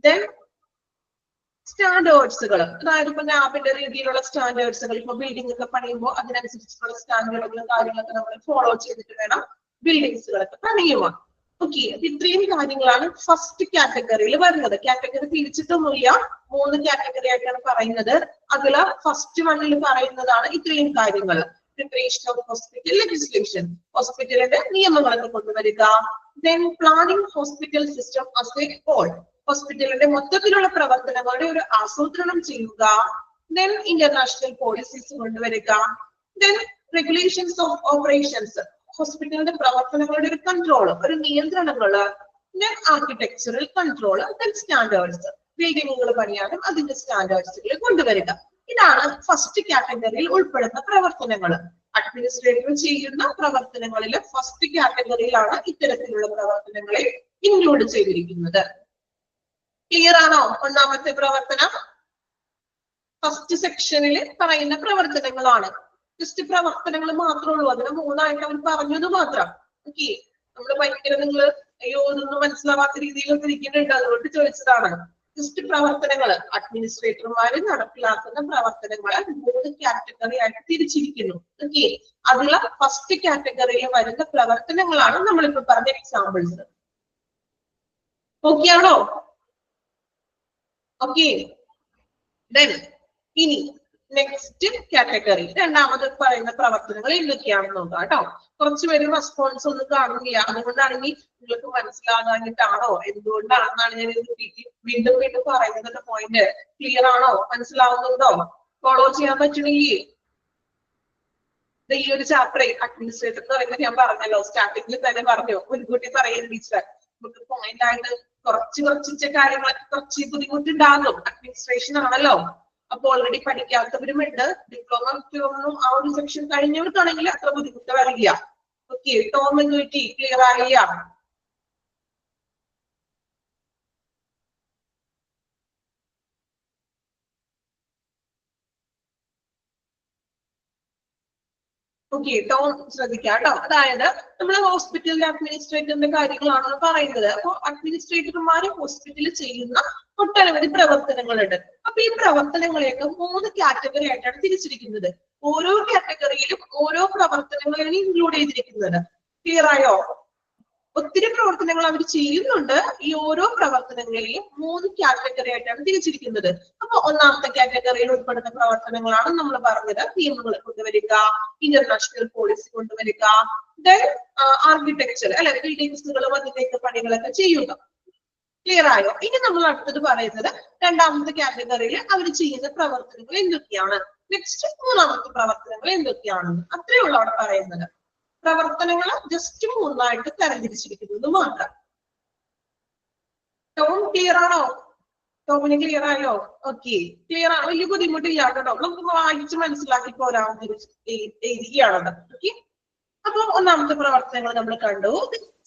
ദെൻ സ്റ്റാൻഡേർഡ്സുകൾ, അതായത് ഇപ്പൊ ലാബിന്റെ രീതിയിലുള്ള സ്റ്റാൻഡേർഡ്സുകൾ, ഇപ്പൊ ബിൽഡിംഗ് ഒക്കെ പണിയുമ്പോൾ അതിനനുസരിച്ചുള്ള സ്റ്റാൻഡേർഡുകളും കാര്യങ്ങളൊക്കെ നമ്മൾ ഫോളോ ചെയ്തിട്ട് വേണം ബിൽഡിങ്സുകളൊക്കെ പണിയുക. ഓക്കെ. ഇത്രയും കാര്യങ്ങളാണ് ഫസ്റ്റ് കാറ്റഗറിയിൽ വരുന്നത്. കാറ്റഗറി തിരിച്ചിട്ടൊന്നുമില്ല, 3 കാറ്റഗറി ആയിട്ടാണ് പറയുന്നത്. അതില് ഫസ്റ്റ് വണ്ണിൽ പറയുന്നതാണ് ഇത്രയും കാര്യങ്ങൾ. പ്രിപ്പറേഷൻ ഓഫ് ഹോസ്പിറ്റൽ ലെജിസ്ലേഷൻ, ഹോസ്പിറ്റലിന്റെ നിയമങ്ങളൊക്കെ കൊണ്ടുവരിക. Then planning hospital system as a whole, ഹോസ്പിറ്റലിന്റെ മൊത്തത്തിലുള്ള പ്രവർത്തനങ്ങളുടെ ഒരു ആസൂത്രണം ചെയ്യുക. ദെൻ ഇന്റർനാഷണൽ പോളിസീസ് കൊണ്ടുവരിക. ദെൻ റെഗുലേഷൻസ് ഓഫ് ഓപ്പറേഷൻസ്, ഹോസ്പിറ്റലിന്റെ പ്രവർത്തനങ്ങളുടെ ഒരു കൺട്രോൾ, ഒരു നിയന്ത്രണങ്ങള്. Then architectural control, then standards, ബിൽഡിങ്ങുകൾ പണിയാനും അതിന്റെ സ്റ്റാൻഡേർഡ്സുകൾ കൊണ്ടുവരിക. ഇതാണ് ഫസ്റ്റ് കാറ്റഗറിയിൽ ഉൾപ്പെടുന്ന പ്രവർത്തനങ്ങൾ. അഡ്മിനിസ്ട്രേറ്റർ ചെയ്യുന്ന പ്രവർത്തനങ്ങളിലെ ഫസ്റ്റ് കാറ്റഗറിയിലാണ് ഇത്തരത്തിലുള്ള പ്രവർത്തനങ്ങളെ ഇൻക്ലൂഡ് ചെയ്തിരിക്കുന്നത്. ക്ലിയർ ആണോ? ഒന്നാമത്തെ പ്രവർത്തനം ഫസ്റ്റ് സെക്ഷനിൽ പറയുന്ന പ്രവർത്തനങ്ങളാണ്. ജസ്റ്റ് പ്രവർത്തനങ്ങൾ മാത്രമേ ഉള്ളൂ, അതിന് 3ആയിട്ട് അവർ പറഞ്ഞത് മാത്രം. ഓക്കെ. നമ്മള് ഭയങ്കര നിങ്ങൾ അയ്യോ ഇതൊന്നും മനസ്സിലാവാത്ത രീതിയിലൊക്കെ ഇരിക്കുന്നുണ്ട്, അതുകൊണ്ട് ചോദിച്ചതാണ്. ജസ്റ്റ് പ്രവർത്തനങ്ങൾ, അഡ്മിനിസ്ട്രേറ്റർമാര് നടപ്പിലാക്കുന്ന പ്രവർത്തനങ്ങളെ 3 കാറ്റഗറി ആയിട്ട് തിരിച്ചിരിക്കുന്നു. ഓക്കെ. അതിലുള്ള ഫസ്റ്റ് കാറ്റഗറിയിൽ വരുന്ന പ്രവർത്തനങ്ങളാണ് നമ്മളിപ്പോ പറഞ്ഞ എക്സാമ്പിൾസ്. ഓക്കെ ആണോ? ഓക്കെ. ദെൻ ഇനി നെക്സ്റ്റ് കാറ്റഗറി, രണ്ടാമത് പറയുന്ന പ്രവർത്തനങ്ങൾ എന്തൊക്കെയാണെന്ന് നോക്കാം കേട്ടോ. കുറച്ചുപേര് റെസ്പോൺസ് ഒന്നും കാണുന്നില്ല, അതുകൊണ്ടാണെങ്കിൽ നിങ്ങൾക്ക് മനസ്സിലാകാഞ്ഞിട്ടാണോ എന്തുകൊണ്ടാണെന്നാണ് ഞാൻ വീണ്ടും വീണ്ടും പറയുന്നത്. പോയിന്റ് ക്ലിയർ ആണോ? മനസ്സിലാവുന്നുണ്ടോ? ഫോളോ ചെയ്യാൻ പറ്റണമെങ്കിൽ ഈ ഒരു ചാപ്റ്റർ അഡ്മിനിസ്ട്രേറ്റർ എന്ന് പറയുന്നത് ഞാൻ പറഞ്ഞല്ലോ, സ്റ്റാർട്ടിങ്ങിൽ തന്നെ പറഞ്ഞു, മുൻകൂട്ടി പറയുന്ന ടീച്ചർ. നമുക്ക് പോയിന്റ് ആയിട്ട് കുറച്ച് കാര്യങ്ങളൊക്കെ കുറച്ച് ബുദ്ധിമുട്ടുണ്ടാകും. അഡ്മിനിസ്ട്രേഷൻ ആണല്ലോ. അപ്പൊ ഓൾറെഡി പഠിക്കാത്തവരുമുണ്ട്, ഡിപ്ലോമ ഒന്നും ആ ഒരു സെക്ഷൻ കഴിഞ്ഞവർക്കാണെങ്കിൽ അത്ര ബുദ്ധിമുട്ട് വരില്ല. ഓക്കെ. ടോം എന്ന് പറ്റി ക്ലിയർ ആയില്ല? ഓക്കെ. ടോം ശ്രദ്ധിക്കാം കേട്ടോ. അതായത് നമ്മൾ ഹോസ്പിറ്റലിലെ അഡ്മിനിസ്ട്രേറ്ററിന്റെ കാര്യങ്ങളാണെന്ന് പറയുന്നത്. അപ്പൊ അഡ്മിനിസ്ട്രേറ്റർമാര് ഹോസ്പിറ്റലിൽ ചെയ്യുന്ന ഒട്ടനവധി പ്രവർത്തനങ്ങളുണ്ട്. അപ്പൊ ഈ പ്രവർത്തനങ്ങളെയൊക്കെ 3 കാറ്റഗറി ആയിട്ടാണ് തിരിച്ചിരിക്കുന്നത്. ഓരോ കാറ്റഗറിയിലും ഓരോ പ്രവർത്തനങ്ങളാണ് ഇൻക്ലൂഡ് ചെയ്തിരിക്കുന്നത്. ക്ലിയർ ആയോ? ഒത്തിരി പ്രവർത്തനങ്ങൾ അവർ ചെയ്യുന്നുണ്ട്. ഈ ഓരോ പ്രവർത്തനങ്ങളെയും 3 കാറ്റഗറി ആയിട്ടാണ് തിരിച്ചിരിക്കുന്നത്. അപ്പൊ ഒന്നാമത്തെ കാറ്റഗറിയിൽ ഉൾപ്പെടുന്ന പ്രവർത്തനങ്ങളാണ് നമ്മൾ പറഞ്ഞത്. നിയമങ്ങൾ കൊണ്ടുവരിക, ഇന്റർനാഷണൽ പോളിസി കൊണ്ടുവരിക, ദെൻ ആർക്കിടെക്ചർ, അല്ലെ? ബിൽഡിങ്സുകളും അതിന്റെയൊക്കെ പണികളൊക്കെ ചെയ്യുക. ക്ലിയർ ആയോ? ഇനി നമ്മൾ അടുത്തത് പറയുന്നത് രണ്ടാമത്തെ കാറ്റഗറിയിൽ അവർ ചെയ്യുന്ന പ്രവർത്തനങ്ങൾ എന്തൊക്കെയാണ്. നെക്സ്റ്റ് മൂന്നാമത്തെ പ്രവർത്തനങ്ങൾ എന്തൊക്കെയാണെന്ന് അത്രേ ഉള്ളൂ അവിടെ പറയുന്നത്. പ്രവർത്തനങ്ങൾ ജസ്റ്റ് മൂന്നായിട്ട് തരംതിരിച്ചിരിക്കുന്നത് മാത്രം. ടോം ക്ലിയർ ആണോ? ടോമിന് ക്ലിയർ ആയോ? ഓക്കെ, ക്ലിയർ ആണ്, വലിയ ബുദ്ധിമുട്ടില്ല കേട്ടോ. നമുക്ക് വായിച്ച് മനസ്സിലാക്കി പോരാവുന്ന ഒരു രീതിയാണത്. ഓക്കെ, അപ്പൊ ഒന്നാമത്തെ പ്രവർത്തനങ്ങൾ നമ്മൾ കണ്ടു.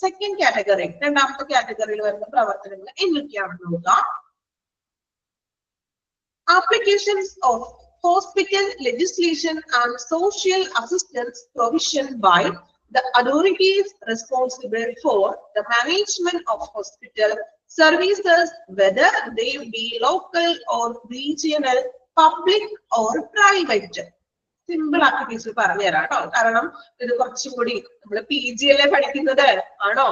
സെക്കൻഡ് കാറ്റഗറി, രണ്ടാമത്തെ കാറ്റഗറിയിൽ വരുന്ന പ്രവർത്തനങ്ങൾ എന്തൊക്കെയാണെന്ന് നോക്കാം. Applications of hospital legislation and social assistance provision by the authorities responsible for the management of hospital services, whether they be local or regional, public or private. Simple ആക്കി ടീച്ചർ പറഞ്ഞു തരാം കേട്ടോ. കാരണം ഇത് കുറച്ചും കൂടി നമ്മള് PG അല്ലേ പഠിക്കുന്നത് ആണോ?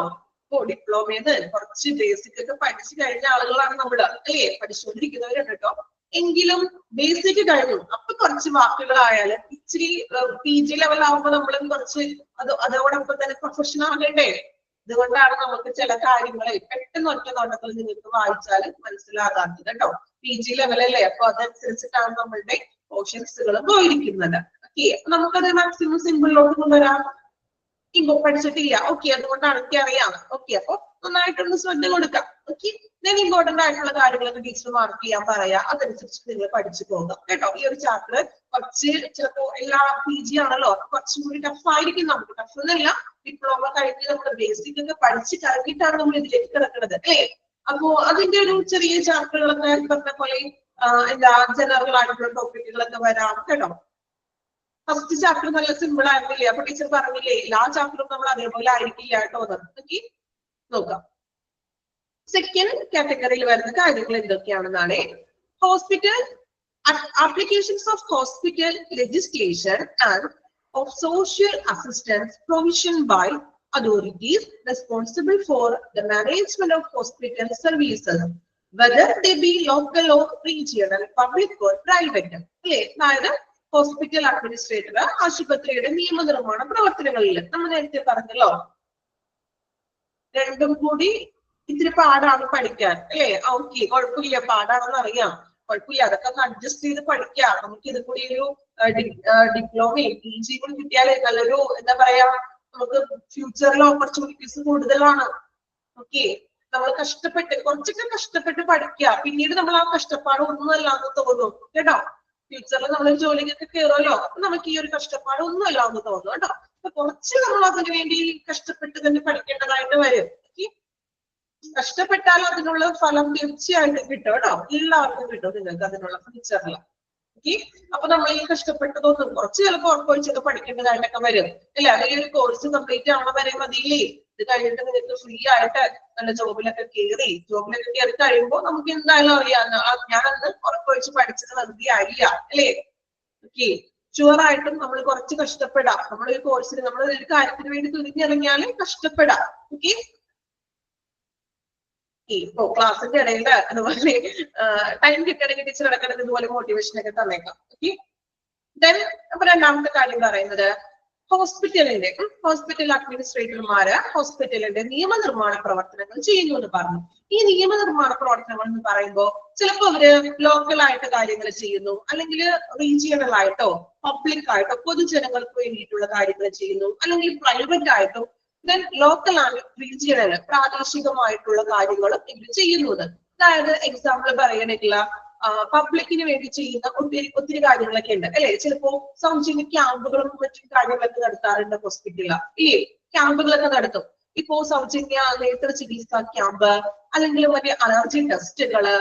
ഡിപ്ലോമന്ന് കുറച്ച് ബേസിക് ഒക്കെ പഠിച്ചു കഴിഞ്ഞ ആളുകളാണ് നമ്മള്, അല്ലേ? പഠിച്ചുകൊണ്ടിരിക്കുന്നവരുണ്ട് കേട്ടോ. എങ്കിലും ബേസിക് കഴിഞ്ഞു, അപ്പൊ കുറച്ച് വാക്കുകളായാലും ഇച്ചിരി PG ലെവൽ ആവുമ്പോൾ നമ്മളും കുറച്ച് അതോടൊപ്പം തന്നെ പ്രൊഫഷണൽ ആകണ്ടേ. അതുകൊണ്ടാണ് നമുക്ക് ചില കാര്യങ്ങളെ പെട്ടെന്ന് ഒറ്റ നോട്ടത്തിൽ നിങ്ങൾക്ക് വായിച്ചാൽ മനസ്സിലാകാത്തത് കേട്ടോ. PG ലെവലല്ലേ, അപ്പൊ അതനുസരിച്ചിട്ടാണ് നമ്മളുടെ പോർഷൻസുകൾ പോയിരിക്കുന്നത്. ഓക്കെ, നമുക്കത് മാക്സിമം സിമ്പിളിലോട്ട് കൊണ്ടുവരാം. ഇപ്പൊ പഠിച്ചിട്ടില്ല, ഓക്കെ, അതുകൊണ്ടാണ് എനിക്കറിയാം. ഓക്കെ, അപ്പൊ നന്നായിട്ടൊന്ന് ശ്രദ്ധ കൊടുക്കാം. ഓക്കെ, ഞാൻ ഇമ്പോർട്ടന്റ് ആയിട്ടുള്ള കാര്യങ്ങളൊക്കെ ടീച്ചർ മാർക്ക് ചെയ്യാൻ പറയാ, അതനുസരിച്ച് നിങ്ങൾ പഠിച്ചു പോകാം കേട്ടോ. ഈ ഒരു ചാപ്റ്റർ കുറച്ച് ചിലപ്പോ എല്ലാ PG ആണല്ലോ, കുറച്ചും കൂടി ടഫ് ആയിരിക്കും. നമുക്ക് ടഫ് എന്നല്ല, ഡിപ്ലോമ കഴിഞ്ഞ് നമ്മുടെ ബേസിക് ഒക്കെ പഠിച്ച് കഴിഞ്ഞിട്ടാണ് നമ്മൾ ഇതിലേക്ക് കിടക്കുന്നത്, അല്ലേ? അപ്പോ അതിന്റെ ഒരു ചെറിയ ചാപ്റ്ററുകളൊക്കെ പറഞ്ഞ പോലെ എന്താ ജനറൽ ആയിട്ടുള്ള ടോപ്പിക്കുകളൊക്കെ വരാം കേട്ടോ. ഫസ്റ്റ് ചാപ്റ്റർ നല്ല സിമ്പിൾ ആയിരുന്നില്ലേ? അപ്പൊ ടീച്ചർ പറഞ്ഞില്ലേ എല്ലാ ചാപ്റ്ററും നമ്മൾ അതേപോലെ ആയിരിക്കില്ല കേട്ടോ. ഓക്കെ, നോക്കാം. സെക്കൻഡ് കാറ്റഗറിയിൽ വരുന്ന കാര്യങ്ങൾ എന്തൊക്കെയാണെന്നാണ്. Hospital applications of hospital legislation and of social assistance provision by authorities responsible for the management of hospital services, whether they be local or regional, public or private. അല്ലേ? അതായത് ഹോസ്പിറ്റൽ അഡ്മിനിസ്ട്രേറ്റർ ആശുപത്രിയുടെ നിയമനിർമ്മാണ പ്രവർത്തനങ്ങളിൽ നമ്മൾ നേരത്തെ പറഞ്ഞല്ലോ, രണ്ടും കൂടി ഇത്തിരി പാടാണ് പഠിക്കാൻ, അല്ലേ? ഓക്കെ, കുഴപ്പമില്ല, പാടാണെന്ന് അറിയാം, കുഴപ്പമില്ല, അതൊക്കെ ഒന്ന് അഡ്ജസ്റ്റ് ചെയ്ത് പഠിക്കാം. നമുക്ക് ഇത് കൂടി ഒരു ഡിപ്ലോമയും PG കൂടി കിട്ടിയാലേ നല്ലൊരു എന്താ പറയാ, നമുക്ക് ഫ്യൂച്ചറിൽ ഓപ്പർച്യൂണിറ്റീസ് കൂടുതലാണ്. ഓക്കെ, നമ്മൾ കഷ്ടപ്പെട്ട് കുറച്ചൊക്കെ കഷ്ടപ്പെട്ട് പഠിക്കുക, പിന്നീട് നമ്മൾ ആ കഷ്ടപ്പാട് ഒന്നുമല്ല എന്ന് തോന്നും കേട്ടോ. ഫ്യൂച്ചറിൽ നമ്മൾ ജോലിക്കൊക്കെ കയറുമല്ലോ, അപ്പൊ നമുക്ക് ഈ ഒരു കഷ്ടപ്പാട് ഒന്നുമല്ല എന്ന് തോന്നും കേട്ടോ. അപ്പൊ കുറച്ച് നമ്മൾ അതിനു വേണ്ടി കഷ്ടപ്പെട്ട് തന്നെ പഠിക്കേണ്ടതായിട്ട് വരും. കഷ്ടപ്പെട്ടാൽ അതിനുള്ള ഫലം തീർച്ചയായിട്ടും കിട്ടും കേട്ടോ, എല്ലാവർക്കും കിട്ടും നിങ്ങൾക്ക് അതിനുള്ള ഫ്യൂച്ചറിൽ. ഓക്കെ, അപ്പൊ നമ്മൾ ഈ കഷ്ടപ്പെട്ടതൊന്നും കുറച്ച് ചിലപ്പോൾ ഉറപ്പൊഴിച്ചൊക്കെ പഠിക്കേണ്ടതായിട്ടൊക്കെ വരും, അല്ലെ? അല്ലെങ്കിൽ ഒരു കോഴ്സ് കംപ്ലീറ്റ് ആവണ വരെ മതിയില്ലേ? ഇത് കഴിഞ്ഞിട്ട് നിങ്ങൾക്ക് ഫ്രീ ആയിട്ട് നല്ല ജോബിലൊക്കെ കയറി കഴിയുമ്പോൾ നമുക്ക് എന്തായാലും അറിയാം, ഞാൻ അന്ന് ഉറപ്പൊഴിച്ച് പഠിച്ചത് വെറുതെ ആയില്ല, അല്ലേ? ഓക്കെ, ഷുവറായിട്ടും നമ്മൾ കുറച്ച് കഷ്ടപ്പെടാം. നമ്മളൊരു കോഴ്സിന് നമ്മൾ ഒരു കാര്യത്തിന് വേണ്ടി തുനിഞ്ഞിറങ്ങിയാൽ കഷ്ടപ്പെടാം. ഓക്കെ, ഇപ്പോ ക്ലാസ്സിന്റെ ഇടയിൽ അതുപോലെ ടൈം കിട്ടണമെങ്കിൽ ടീച്ചർ ഇടക്കിടക്ക് ഇതുപോലെ മോട്ടിവേഷൻ ഒക്കെ തന്നേക്കാം. ഓക്കെ, ദെൻ അപ്പൊ രണ്ടാമത്തെ കാര്യം പറയുന്നത് ഹോസ്പിറ്റൽ അഡ്മിനിസ്ട്രേറ്റർമാര് ഹോസ്പിറ്റലിന്റെ നിയമനിർമ്മാണ പ്രവർത്തനങ്ങൾ ചെയ്യുന്നു എന്ന് പറഞ്ഞു. ഈ നിയമനിർമ്മാണ പ്രവർത്തനങ്ങൾ എന്ന് പറയുമ്പോൾ ചിലപ്പോൾ അവര് ലോക്കലായിട്ട് കാര്യങ്ങൾ ചെയ്യുന്നു, അല്ലെങ്കിൽ റീജിയണൽ ആയിട്ടോ പബ്ലിക് ആയിട്ടോ പൊതുജനങ്ങൾക്ക് വേണ്ടിയിട്ടുള്ള കാര്യങ്ങൾ ചെയ്യുന്നു, അല്ലെങ്കിൽ പ്രൈവറ്റ് ആയിട്ടോ ദെൻ ലോക്കൽ ആൻഡ് റീജിയണൽ പ്രാദേശികമായിട്ടുള്ള കാര്യങ്ങളും ഇവർ ചെയ്യുന്നത്. അതായത് എക്സാമ്പിൾ പറയണമെങ്കിൽ പബ്ലിക്കിന് വേണ്ടി ചെയ്യുന്ന ഒത്തിരി കാര്യങ്ങളൊക്കെ ഉണ്ട്, അല്ലെ? ചിലപ്പോ സൗജന്യ ക്യാമ്പുകളും മറ്റും കാര്യങ്ങളൊക്കെ നടത്താറുണ്ട് ഹോസ്പിറ്റലിൽ, ഇല്ലേ? ക്യാമ്പുകളൊക്കെ നടത്തും. ഇപ്പോ സൗജന്യ നേത്ര ചികിത്സാ ക്യാമ്പ്, അല്ലെങ്കിൽ മറ്റേ അലർജി ടെസ്റ്റുകള്,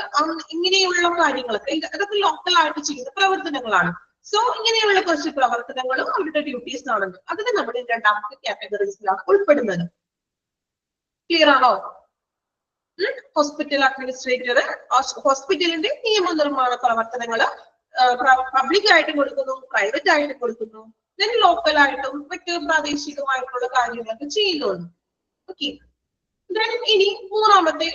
ഇങ്ങനെയുള്ള കാര്യങ്ങളൊക്കെ അതൊക്കെ ലോക്കലായിട്ട് ചെയ്യുന്ന പ്രവർത്തനങ്ങളാണ്. സോ ഇങ്ങനെയുള്ള കുറച്ച് പ്രവർത്തനങ്ങളും അവരുടെ ഡ്യൂട്ടീസ് ആണെന്ന് അതിന് നമ്മുടെ രണ്ടാമത്തെ കാറ്റഗറീസിലാണ് ഉൾപ്പെടുന്നത്. ക്ലിയർ ആണോ? ഹോസ്പിറ്റൽ അഡ്മിനിസ്ട്രേറ്റർ ഹോസ്പിറ്റലിന്റെ നിയമനിർമ്മാണ പ്രവർത്തനങ്ങള് പബ്ലിക് ആയിട്ട് കൊടുക്കുന്നു, പ്രൈവറ്റ് ആയിട്ട് കൊടുക്കുന്നു, ദെൻ ലോക്കലായിട്ടും മറ്റ് പ്രാദേശികമായിട്ടുള്ള കാര്യങ്ങളൊക്കെ ചെയ്യുന്നു. ഓക്കെ, ദെൻ ഇനി മൂന്നാമത്തെ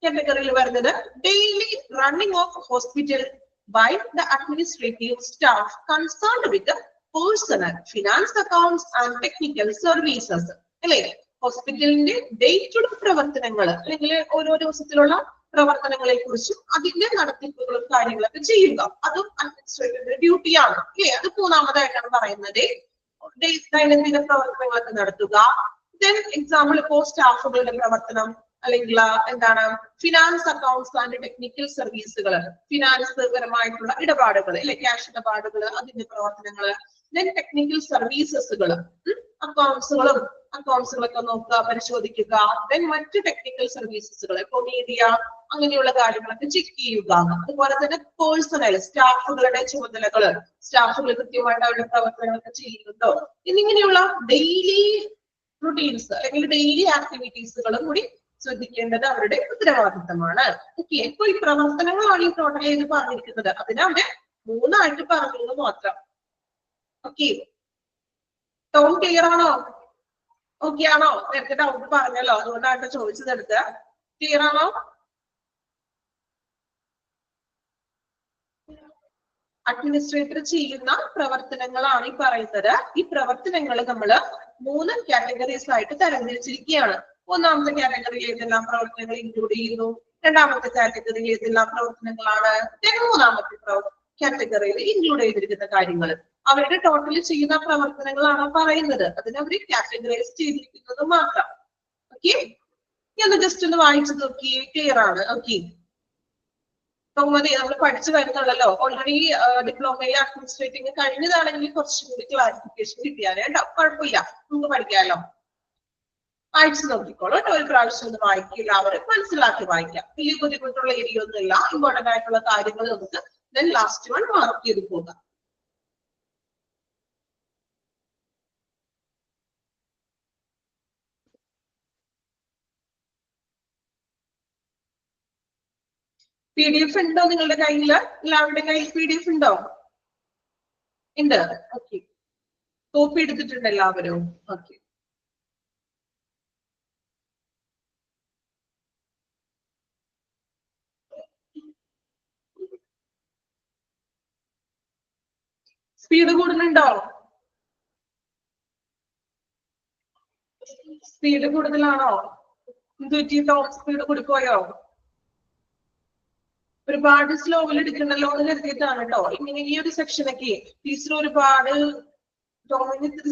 കാറ്റഗറിയിൽ വരുന്നത് daily running of hospital by the administrative staff concerned with the personal, finance, accounts and technical services. അല്ലേ? ഹോസ്പിറ്റലിന്റെ ഡേ ടു ഡേ പ്രവർത്തനങ്ങൾ അല്ലെങ്കിൽ ഓരോ ദിവസത്തിലുള്ള പ്രവർത്തനങ്ങളെ കുറിച്ചും അതിന്റെ നടത്തിപ്പുകളും കാര്യങ്ങളൊക്കെ ചെയ്യുക. അതും അഡ്മിനിസ്ട്രേറ്ററിന്റെ ഡ്യൂട്ടിയാണ്. അല്ലേ? അത് മൂന്നാമതായിട്ടാണ് പറയുന്നത്. ദൈനംദിന പ്രവർത്തനങ്ങളൊക്കെ നടത്തുക. ദെൻ എക്സാമ്പിൾ ഇപ്പോ സ്റ്റാഫുകളുടെ പ്രവർത്തനം, അല്ലെങ്കിൽ എന്താണ് ഫിനാൻസ്, അക്കൗണ്ട്സ് ആൻഡ് ടെക്നിക്കൽ സർവീസുകൾ, ഫിനാൻസ് പരമായിട്ടുള്ള ഇടപാടുകൾ, അല്ലെ ക്യാഷ് ഇടപാടുകൾ, അതിന്റെ പ്രവർത്തനങ്ങൾ. ദെൻ ടെക്നിക്കൽ സർവീസസുകൾ, അക്കൗണ്ട്സുകളൊക്കെ നോക്കുക, പരിശോധിക്കുക. ദെൻ മറ്റ് ടെക്നിക്കൽ സർവീസസുകൾ, ഇപ്പൊ മീഡിയ അങ്ങനെയുള്ള കാര്യങ്ങളൊക്കെ ചെക്ക് ചെയ്യുക. അതുപോലെ തന്നെ പേഴ്സണൽ സ്റ്റാഫുകളുടെ ചുമതലകൾ, സ്റ്റാഫുകൾ കൃത്യമായിട്ട് അവരുടെ പ്രവർത്തനങ്ങളൊക്കെ ചെയ്യുന്നുണ്ടോ എന്നിങ്ങനെയുള്ള ഡെയിലി റുട്ടീൻസ് അല്ലെങ്കിൽ ഡെയിലി ആക്ടിവിറ്റീസുകളും കൂടി ശ്രദ്ധിക്കേണ്ടത് അവരുടെ ഉത്തരവാദിത്തമാണ്. ഓക്കെ, ഇപ്പൊ ഈ പ്രവർത്തനങ്ങളാണ് ഈ ടോട്ടൽ ചെയ്ത് പറഞ്ഞിരിക്കുന്നത്. അതിനവിടെ 3 ആയിട്ട് പറഞ്ഞത് മാത്രം. ഓക്കെ, ടോം ക്ലിയർ ആണോ? ഓക്കെ ആണോ? നേരത്തെ ഡൗട്ട് പറഞ്ഞല്ലോ, അതുകൊണ്ടാണ് ചോദിച്ചതെടുത്ത്. ക്ലിയർ ആണോ? അഡ്മിനിസ്ട്രേറ്റർ ചെയ്യുന്ന പ്രവർത്തനങ്ങളാണ് ഈ പറയുന്നത്. ഈ പ്രവർത്തനങ്ങൾ നമ്മൾ 3 കാറ്റഗറീസ് ആയിട്ട് തരംതിരിച്ചിരിക്കുകയാണ്. ഒന്നാമത്തെ കാറ്റഗറിയിൽ ഏതെല്ലാം പ്രവർത്തനങ്ങൾ ഇൻക്ലൂഡ് ചെയ്യുന്നു, രണ്ടാമത്തെ കാറ്റഗറിയിൽ ഏതെല്ലാം പ്രവർത്തനങ്ങളാണ്, മൂന്നാമത്തെ കാറ്റഗറിയിൽ ഇൻക്ലൂഡ് ചെയ്തിരിക്കുന്ന കാര്യങ്ങൾ. അവരുടെ ടോട്ടൽ ചെയ്യുന്ന പ്രവർത്തനങ്ങളാണ് പറയുന്നത്. അതിന് അവർ കാറ്റഗറൈസ് ചെയ്തിരിക്കുന്നത് മാത്രം. ഓക്കെ, ഒന്ന് ജസ്റ്റ് ഒന്ന് വായിച്ചു നോക്കി. ക്ലിയർ ആണ്? ഓക്കെ, നമ്മൾ പഠിച്ചു വരുന്നുള്ളല്ലോ. ഓൾറെഡി ഡിപ്ലോമയിൽ അഡ്മിനിസ്ട്രേറ്റിംഗ് കഴിഞ്ഞതാണെങ്കിൽ കുറച്ചും കൂടി ക്ലാരിഫിക്കേഷൻ കിട്ടിയാലേ കേട്ടോ. കുഴപ്പമില്ല, നമുക്ക് പഠിക്കാമല്ലോ. വായിച്ചു നോക്കിക്കോളൂ. ഒരു പ്രാവശ്യം ഒന്ന് വായിക്കുക, എല്ലാവരും മനസ്സിലാക്കി വായിക്കാം. വലിയ ബുദ്ധിമുട്ടുള്ള ഏരിയ ഒന്നുമില്ല. ഇമ്പോർട്ടന്റ് ആയിട്ടുള്ള കാര്യങ്ങൾ നമുക്ക് ദെൻ ലാസ്റ്റ് വൺ മാർക്ക് ചെയ്ത് പോകാം. PDF ഉണ്ടോ നിങ്ങളുടെ കയ്യിൽ? എല്ലാവരുടെ കയ്യിൽ PDF ഉണ്ടോ? ഉണ്ട്. ഓക്കെ, കോപ്പി എടുത്തിട്ടുണ്ട് എല്ലാവരും? ഓക്കെ, സ്പീഡ് കൂടുന്നുണ്ടോ? സ്പീഡ് കൂടുതലാണോ? സ്പീഡ് കൂടിപ്പോയോ? ഒരുപാട് സ്ലോവിൽ എടുക്കണല്ലോ എന്ന് കരുതിയിട്ടാണ് കേട്ടോ. ഇങ്ങനെ ഈ ഒരു സെക്ഷനൊക്കെ ടീച്ചർ ഒരുപാട്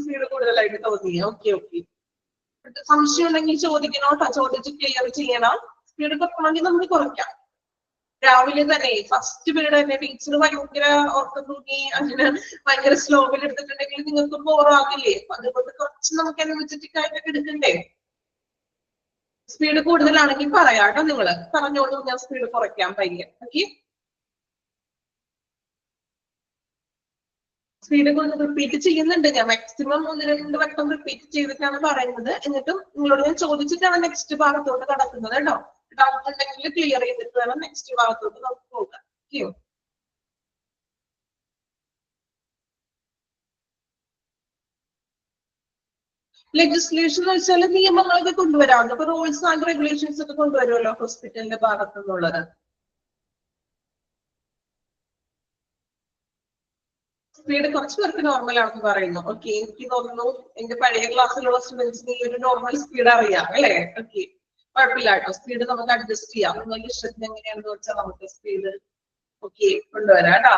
സ്പീഡ് കൂടുതലായിട്ട് തോന്നി. ഓക്കെ ഓക്കെ, സംശയം ഉണ്ടെങ്കിൽ ചോദിക്കണം കേട്ടോ. ചോദിച്ച് ക്ലിയർ ചെയ്യണം. സ്പീഡ് കുറക്കണമെങ്കിൽ നമുക്ക് കുറയ്ക്കാം. രാവിലെ തന്നെ ഫസ്റ്റ് പീരീഡ് തന്നെ ടീച്ചർ ഭയങ്കര ഉറക്കം തൂങ്ങി അങ്ങനെ ഭയങ്കര സ്ലോവിൽ എടുത്തിട്ടുണ്ടെങ്കിൽ നിങ്ങൾക്ക് ബോറാകില്ലേ? അതുകൊണ്ട് കുറച്ച് നമുക്ക് എനർജറ്റിക് ആയിട്ടൊക്കെ എടുക്കണ്ടേ? സ്പീഡ് കൂടുതലാണെങ്കിൽ പറയാട്ടോ. നിങ്ങള് പറഞ്ഞോളൂ, ഞാൻ സ്പീഡ് കുറയ്ക്കാൻ പയ്യെ. ഓക്കെ, സ്പീഡ് കൂടുതൽ റിപ്പീറ്റ് ചെയ്യുന്നുണ്ട് ഞാൻ. മാക്സിമം 1-2 വട്ടം റിപ്പീറ്റ് ചെയ്തിട്ടാണ് പറയുന്നത്. എന്നിട്ടും നിങ്ങളോട് ഞാൻ ചോദിച്ചിട്ടാണ് നെക്സ്റ്റ് ഭാഗത്തോട്ട് കടക്കുന്നത് കേട്ടോ. ഡൗട്ട് ഉണ്ടെങ്കിൽ ക്ലിയർ ചെയ്തിട്ട് വേണം നെക്സ്റ്റ് ഭാഗത്തോട്ട് നമുക്ക് പോകാം. ഓക്കെ, ലെജിസ്ലേഷൻ എന്ന് വെച്ചാൽ നിയമങ്ങളൊക്കെ കൊണ്ടുവരാറുണ്ട്. ഇപ്പൊ റൂൾസ് ആൻഡ് റെഗുലേഷൻസ് ഒക്കെ കൊണ്ടുവരുമല്ലോ ഹോസ്പിറ്റലിന്റെ ഭാഗത്തു നിന്നുള്ളത്. സ്പീഡ് കുറച്ച് പേർക്ക് നോർമൽ ആണെന്ന് പറയുന്നു. ഓക്കെ, എനിക്ക് തോന്നുന്നു എന്റെ പഴയ ക്ലാസ്സിലുള്ള സ്റ്റുഡൻസിന് ഈ ഒരു നോർമൽ സ്പീഡ് അറിയാം അല്ലേ? ഓക്കെ, കുഴപ്പമില്ല കേട്ടോ. സ്പീഡ് നമുക്ക് അഡ്ജസ്റ്റ് ചെയ്യാം. നിങ്ങൾക്ക് ഇഷ്ടത്തിന് എങ്ങനെയാണെന്ന് വെച്ചാൽ നമുക്ക് സ്പീഡ് ഓക്കെ കൊണ്ടുവരാം കേട്ടോ.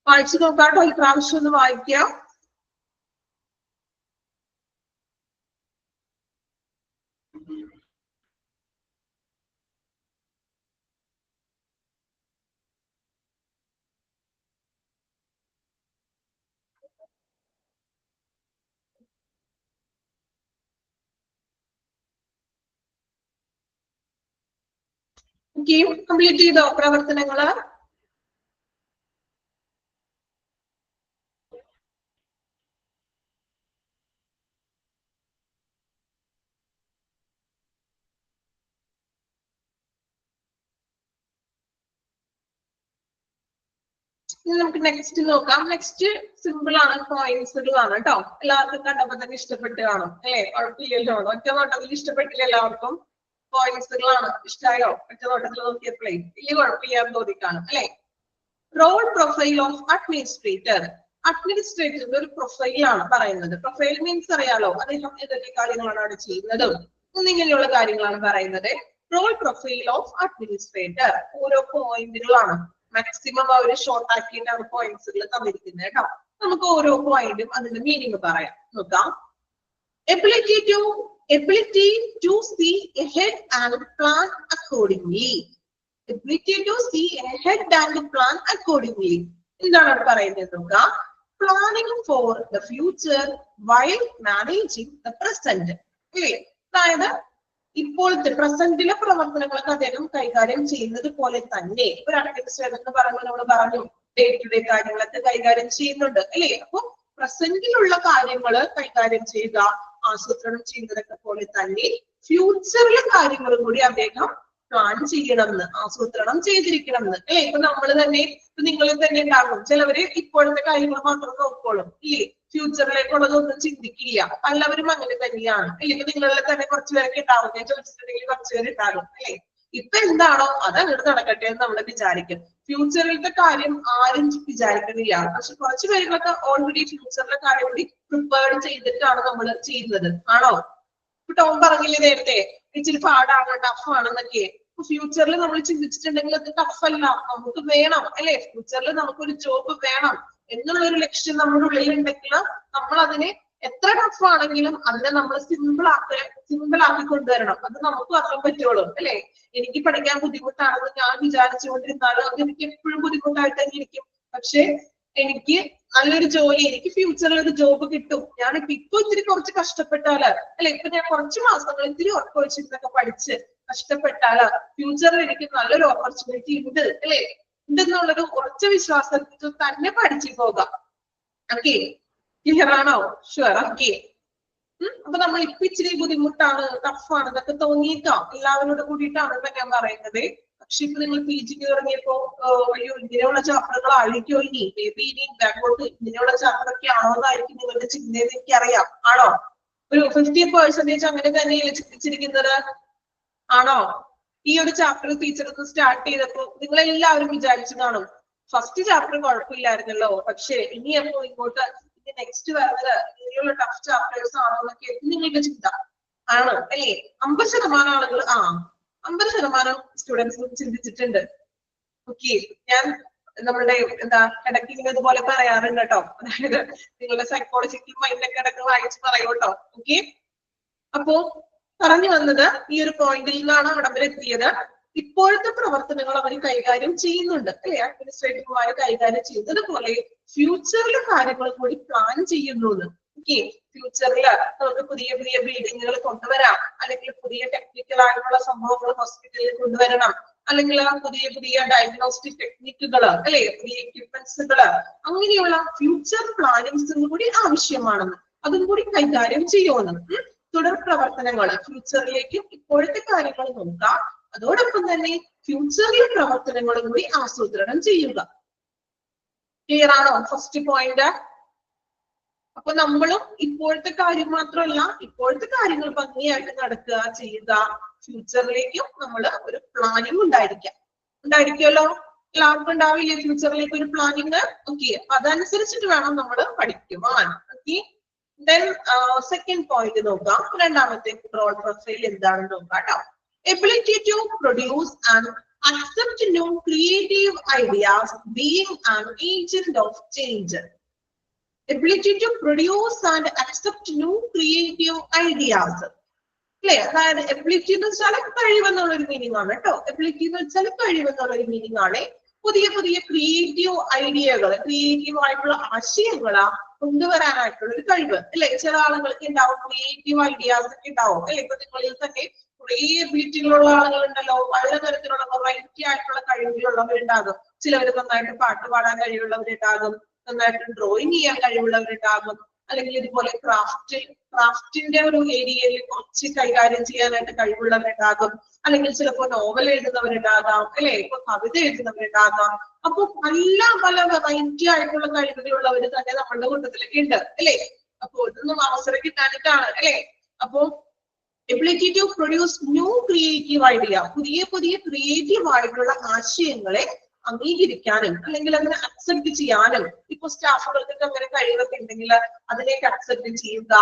വായിച്ചു നോക്കാട്ടോ. ഈ പ്രാവശ്യം ഒന്ന് വായിക്കാം. ഓക്കെ, കംപ്ലീറ്റ് ചെയ്തോ പ്രവർത്തനങ്ങള്? നമുക്ക് നെക്സ്റ്റ് നോക്കാം. നെക്സ്റ്റ് സിമ്പിൾ ആണ്, പോയിന്റ്സുകളാണ് കേട്ടോ. എല്ലാവർക്കും കണ്ടപ്പോ തന്നെ ഇഷ്ടപ്പെട്ട് കാണും അല്ലേ? കുഴപ്പമില്ലല്ലോ, ഒറ്റ നോട്ടത്തിൽ ഇഷ്ടപ്പെട്ടില്ല എല്ലാവർക്കും? പോയിന്റ്സുകളാണ്. ഇഷ്ടമായോ? ഒറ്റ നോട്ടത്തിൽ നോക്കിയപ്പോഴേ വലിയ കുഴപ്പമില്ലാന്ന് തോന്നിക്കാണും അല്ലെ? Role profile of administrator. അഡ്മിനിസ്ട്രേറ്ററിന്റെ ഒരു പ്രൊഫൈലാണ് പറയുന്നത്. പ്രൊഫൈൽ മീൻസ് അറിയാലോ, അദ്ദേഹം ഏതൊക്കെ കാര്യങ്ങളാണ് അവിടെ ചെയ്യുന്നത് എന്നിങ്ങനെയുള്ള കാര്യങ്ങളാണ് പറയുന്നത്. റോൾ പ്രൊഫൈൽ ഓഫ് അഡ്മിനിസ്ട്രേറ്റർ ഓരോ പോയിന്റുകളാണ്. മാക്സിമം അവർ ഷോർട്ട് ആക്കിയിട്ടാണ് പോയിന്റ്സുകൾ തന്നിരിക്കുന്നത് കേട്ടോ. നമുക്ക് ഓരോ പോയിന്റും അതിന്റെ മീനിങ് പറയാം. നോക്കാം. Ability to see ahead and plan accordingly. Ability to see ahead and plan accordingly. എന്താണ് പറയുന്നത് നോക്കാം. Planning for the future while managing the present. അല്ലേ? അതായത് ഇപ്പോഴത്തെ പ്രസന്റിലെ പ്രവർത്തനങ്ങളൊക്കെ അദ്ദേഹം കൈകാര്യം ചെയ്യുന്നത് പോലെ തന്നെ ഒരു അഡ്മിനിസ്ട്രേറ്റർ എന്ന് പറയുമ്പോൾ നമ്മൾ പറഞ്ഞു ഡേ ടു ഡേ കാര്യങ്ങളൊക്കെ കൈകാര്യം ചെയ്യുന്നുണ്ട് അല്ലേ? അപ്പൊ പ്രസന്റിലുള്ള കാര്യങ്ങള് കൈകാര്യം ചെയ്യുക, ആസൂത്രണം ചെയ്യുന്നതൊക്കെ പോലെ തന്നെ ഫ്യൂച്ചറിലെ കാര്യങ്ങളും കൂടി അദ്ദേഹം പ്ലാൻ ചെയ്യണമെന്ന്, ആസൂത്രണം ചെയ്തിരിക്കണം എന്ന് അല്ലെ? ഇപ്പൊ നമ്മൾ തന്നെ, ഇപ്പൊ നിങ്ങൾ തന്നെ ഉണ്ടാകും ചിലവര് ഇപ്പോഴത്തെ കാര്യങ്ങൾ മാത്രം നോക്കോളും ഇല്ലേ? ഫ്യൂച്ചറിലേക്കുള്ളതൊന്നും ചിന്തിക്കില്ല. എല്ലാവരും അങ്ങനെ തന്നെയാണ് അല്ലെ? ഇപ്പൊ നിങ്ങളിൽ തന്നെ കുറച്ചു പേരൊക്കെ ഉണ്ടാവും, ഞാൻ ചോദിച്ചിട്ടുണ്ടെങ്കിൽ കുറച്ചു പേര് ഉണ്ടാകും അല്ലെ? ഇപ്പൊ എന്താണോ അത് അങ്ങോട്ട് നടക്കട്ടെ എന്ന് നമ്മൾ വിചാരിക്കും. ഫ്യൂച്ചറിലത്തെ കാര്യം ആരും വിചാരിക്കുന്നില്ല. പക്ഷെ കുറച്ച് പേരുകളൊക്കെ ഓൾറെഡി ഫ്യൂച്ചറിലെ കാര്യം കൂടി പ്രിപ്പയർഡ് ചെയ്തിട്ടാണ് നമ്മൾ ചെയ്യുന്നത്. ആണോ? ഇപ്പൊ ടോം പറഞ്ഞില്ലേ നേരത്തെ ഇച്ചിരി പാടാണ്, ടഫ് ആണെന്നൊക്കെ. ഫ്യൂച്ചറിൽ നമ്മൾ ചിന്തിച്ചിട്ടുണ്ടെങ്കിൽ അത് ടഫ് അല്ല, നമുക്ക് വേണം അല്ലെ? ഫ്യൂച്ചറിൽ നമുക്കൊരു ജോബ് വേണം എന്നുള്ള ഒരു ലക്ഷ്യം നമ്മുടെ ഉള്ളിൽ ഉണ്ടെങ്കിൽ നമ്മൾ അതിനെ എത്ര ടഫ് ആണെങ്കിലും അതിനെ നമ്മൾ സിമ്പിൾ ആക്കി കൊണ്ടുവരണം. അത് നമുക്ക് അറിയാൻ പറ്റുള്ളൂ അല്ലെ? എനിക്ക് പഠിക്കാൻ ബുദ്ധിമുട്ടാണെന്ന് ഞാൻ വിചാരിച്ചുകൊണ്ടിരുന്നാലും അത് എനിക്ക് എപ്പോഴും ബുദ്ധിമുട്ടായിട്ട് തന്നെ ഇരിക്കും. പക്ഷെ എനിക്ക് നല്ലൊരു ജോലി, എനിക്ക് ഫ്യൂച്ചറിൽ ഒരു ജോബ് കിട്ടും. ഞാനിപ്പോ ഇത്തിരി കുറച്ച് കഷ്ടപ്പെട്ടാല് അല്ലെ, ഇപ്പൊ ഞാൻ കുറച്ച് മാസങ്ങൾ ഇത്തിരി ഉറക്കൊഴിച്ചിട്ടൊക്കെ പഠിച്ച് കഷ്ടപ്പെട്ടാല് ഫ്യൂച്ചറിൽ എനിക്ക് നല്ലൊരു ഓപ്പർച്യൂണിറ്റി ഉണ്ട് അല്ലെ? ഉണ്ടെന്നുള്ളൊരു ഉറച്ച വിശ്വാസത്തിൽ തന്നെ പഠിച്ചു പോകാം. ഓക്കെ, ക്ലിയർ ആണോ? ഷുവർ. ഓക്കെ. അപ്പൊ നമ്മൾ ഇപ്പൊ ഇച്ചിരി ബുദ്ധിമുട്ടാണ്, ടഫാണ് എന്നൊക്കെ തോന്നിയിട്ടോ എല്ലാവരോട് കൂടിയിട്ടാണ് ഇപ്പൊ ഞാൻ പറയുന്നത്. പക്ഷെ ഇപ്പൊ നിങ്ങൾ പി ജിക്ക് ഇറങ്ങിയപ്പോ അയ്യോ ഇങ്ങനെയുള്ള ചാപ്റ്ററുകൾ ആയിരിക്കും ഇനി, മേ ബി ഇനി ബാക്കോട്ട് ഇങ്ങനെയുള്ള ചാപ്റ്റർ ഒക്കെ ആണോ എന്നായിരിക്കും നിങ്ങളുടെ ചിന്തയെന്ന് എനിക്കറിയാം. ആണോ? ഒരു 50% അങ്ങനെ തന്നെയല്ലേ ചിന്തിച്ചിരിക്കുന്നത്? ആണോ? ഈ ഒരു ചാപ്റ്റർ ടീച്ചർ സ്റ്റാർട്ട് ചെയ്തപ്പോ നിങ്ങൾ എല്ലാവരും വിചാരിച്ചു കാണും ഫസ്റ്റ് ചാപ്റ്റർ കുഴപ്പമില്ലായിരുന്നല്ലോ, പക്ഷെ ഇനിയപ്പോ ഇങ്ങോട്ട് നെക്സ്റ്റ് വരുന്നത് ഇങ്ങനെയുള്ള ടഫ് ചാപ്റ്റേഴ്സ് ആണോ എന്നൊക്കെ നിങ്ങളുടെ ചിന്ത ആണ് അല്ലേ? 50% ആളുകൾ 50% സ്റ്റുഡൻസ് ചിന്തിച്ചിട്ടുണ്ട്. ഓക്കെ, ഞാൻ നമ്മളുടെ ഇടയ്ക്ക് ഇങ്ങനെ ഇതുപോലെ പറയാറുണ്ട് കേട്ടോ. അതായത് നിങ്ങളുടെ സൈക്കോളജിക്കൽ മൈൻഡൊക്കെ ഇടയ്ക്ക് വായിച്ച് പറയൂ കേട്ടോ. ഓക്കെ, അപ്പോ പറഞ്ഞു വന്നത് ഈ ഒരു പോയിന്റിൽ നിന്നാണ് അവിടെ വരെ എത്തിയത്. ഇപ്പോഴത്തെ പ്രവർത്തനങ്ങൾ അവർ കൈകാര്യം ചെയ്യുന്നുണ്ട് അല്ലെ? അഡ്മിനിസ്ട്രേറ്റർമാർ കൈകാര്യം ചെയ്യുന്നത് പോലെ ഫ്യൂച്ചറിലെ കാര്യങ്ങൾ കൂടി പ്ലാൻ ചെയ്യുന്നു. ഓക്കെ, ഫ്യൂച്ചറിൽ നമുക്ക് പുതിയ പുതിയ ബിൽഡിങ്ങുകൾ കൊണ്ടുവരാം, അല്ലെങ്കിൽ പുതിയ ടെക്നിക്കൽ ആയിട്ടുള്ള സംഭവങ്ങൾ ഹോസ്പിറ്റലിൽ കൊണ്ടുവരണം, അല്ലെങ്കിൽ പുതിയ പുതിയ ഡയഗ്നോസ്റ്റിക് ടെക്നിക്കുകൾ അല്ലെ, പുതിയ എക്യുപ്മെന്റ്സുകൾ, അങ്ങനെയുള്ള ഫ്യൂച്ചർ പ്ലാനിങ്സും കൂടി ആവശ്യമാണെന്ന്, അതും കൂടി കൈകാര്യം ചെയ്യുമെന്ന്. തുടർ പ്രവർത്തനങ്ങൾ ഫ്യൂച്ചറിലേക്കും ഇപ്പോഴത്തെ കാര്യങ്ങൾ നോക്കാം, അതോടൊപ്പം തന്നെ ഫ്യൂച്ചറിലെ പ്രവർത്തനങ്ങളും കൂടി ആസൂത്രണം ചെയ്യുക. ക്ലിയർ ആണോ? First point. അപ്പൊ നമ്മളും ഇപ്പോഴത്തെ കാര്യം മാത്രമല്ല, ഇപ്പോഴത്തെ കാര്യങ്ങൾ ഭംഗിയായിട്ട് നടക്കുക ചെയ്യുക, ഫ്യൂച്ചറിലേക്കും നമ്മൾ ഒരു പ്ലാനിങ് ഉണ്ടായിരിക്കുമല്ലോ. എല്ലാവർക്കും ഉണ്ടാവില്ലേ ഫ്യൂച്ചറിലേക്ക് ഒരു പ്ലാനിങ്? ഓക്കെ, അതനുസരിച്ചിട്ട് വേണം നമ്മൾ പഠിക്കുവാൻ. ഓക്കെ, then second point നോക്കാം. രണ്ടാമത്തെ റോൾ പ്രൊഫൈൽ എന്താണെന്ന് നോക്കാം കേട്ടോ. Ability to produce and accept new creative ideas, being an agent of change. Ability to produce and accept new creative ideas. അല്ലെ? അതായത് എബിലിറ്റി എന്ന് വെച്ചാൽ കഴിവെന്നുള്ളൊരു മീനിങ് ആണ് കേട്ടോ. എബിലിറ്റി എന്ന് വെച്ചാൽ കഴിവെന്നുള്ളൊരു മീനിങ് ആണ്. പുതിയ പുതിയ ക്രിയേറ്റീവ് ഐഡിയകൾ, ക്രിയേറ്റീവ് ആയിട്ടുള്ള ആശയങ്ങളാ കൊണ്ടുവരാനായിട്ടുള്ള ഒരു കഴിവ് അല്ലെ? ചില ആളുകൾക്ക് ഉണ്ടാവും ക്രിയേറ്റീവ് ഐഡിയാസ് ഒക്കെ ഉണ്ടാവും അല്ലെ? ഇപ്പൊ നിങ്ങളിൽ തന്നെ കുറേ എബിലിറ്റികളുള്ള ആളുകളുണ്ടല്ലോ, പല തരത്തിലുള്ള വെറൈറ്റി ആയിട്ടുള്ള കഴിവുകളുള്ളവരുണ്ടാകും. ചിലവർ നന്നായിട്ട് പാട്ട് പാടാൻ കഴിവുള്ളവരുണ്ടാകും, നന്നായിട്ട് ഡ്രോയിങ് ചെയ്യാൻ കഴിവുള്ളവരുണ്ടാകും, അല്ലെങ്കിൽ ഇതുപോലെ ക്രാഫ്റ്റിന്റെ ഒരു ഏരിയയിൽ കുറച്ച് കൈകാര്യം ചെയ്യാനായിട്ട് കഴിവുള്ളവരുണ്ടാകും, അല്ലെങ്കിൽ ചിലപ്പോൾ നോവൽ എഴുതുന്നവരുണ്ടാകാം അല്ലെ? ഇപ്പൊ കവിത എഴുതുന്നവരുണ്ടാകാം. അപ്പൊ പല വെറൈറ്റി ആയിട്ടുള്ള കഴിവുകളുള്ളവർ തന്നെ നമ്മളുടെ കൂട്ടത്തിലൊക്കെ ഉണ്ട് അല്ലെ? അപ്പൊ ഇതൊന്നും അവസരം കിട്ടാനിട്ടാണ് അല്ലെ? അപ്പൊ ability to produce new creative idea, പുതിയ പുതിയ ക്രിയേറ്റീവ് ആയിട്ടുള്ള ആശയങ്ങളെ അംഗീകരിക്കാനും അല്ലെങ്കിൽ അതിനെ അക്സെപ്റ്റ് ചെയ്യാനും ഇപ്പൊ സ്റ്റാഫുകൾക്കൊക്കെ അങ്ങനെ കഴിവൊക്കെ ഉണ്ടെങ്കിൽ അതിലേക്ക് അക്സെപ്റ്റ് ചെയ്യുക.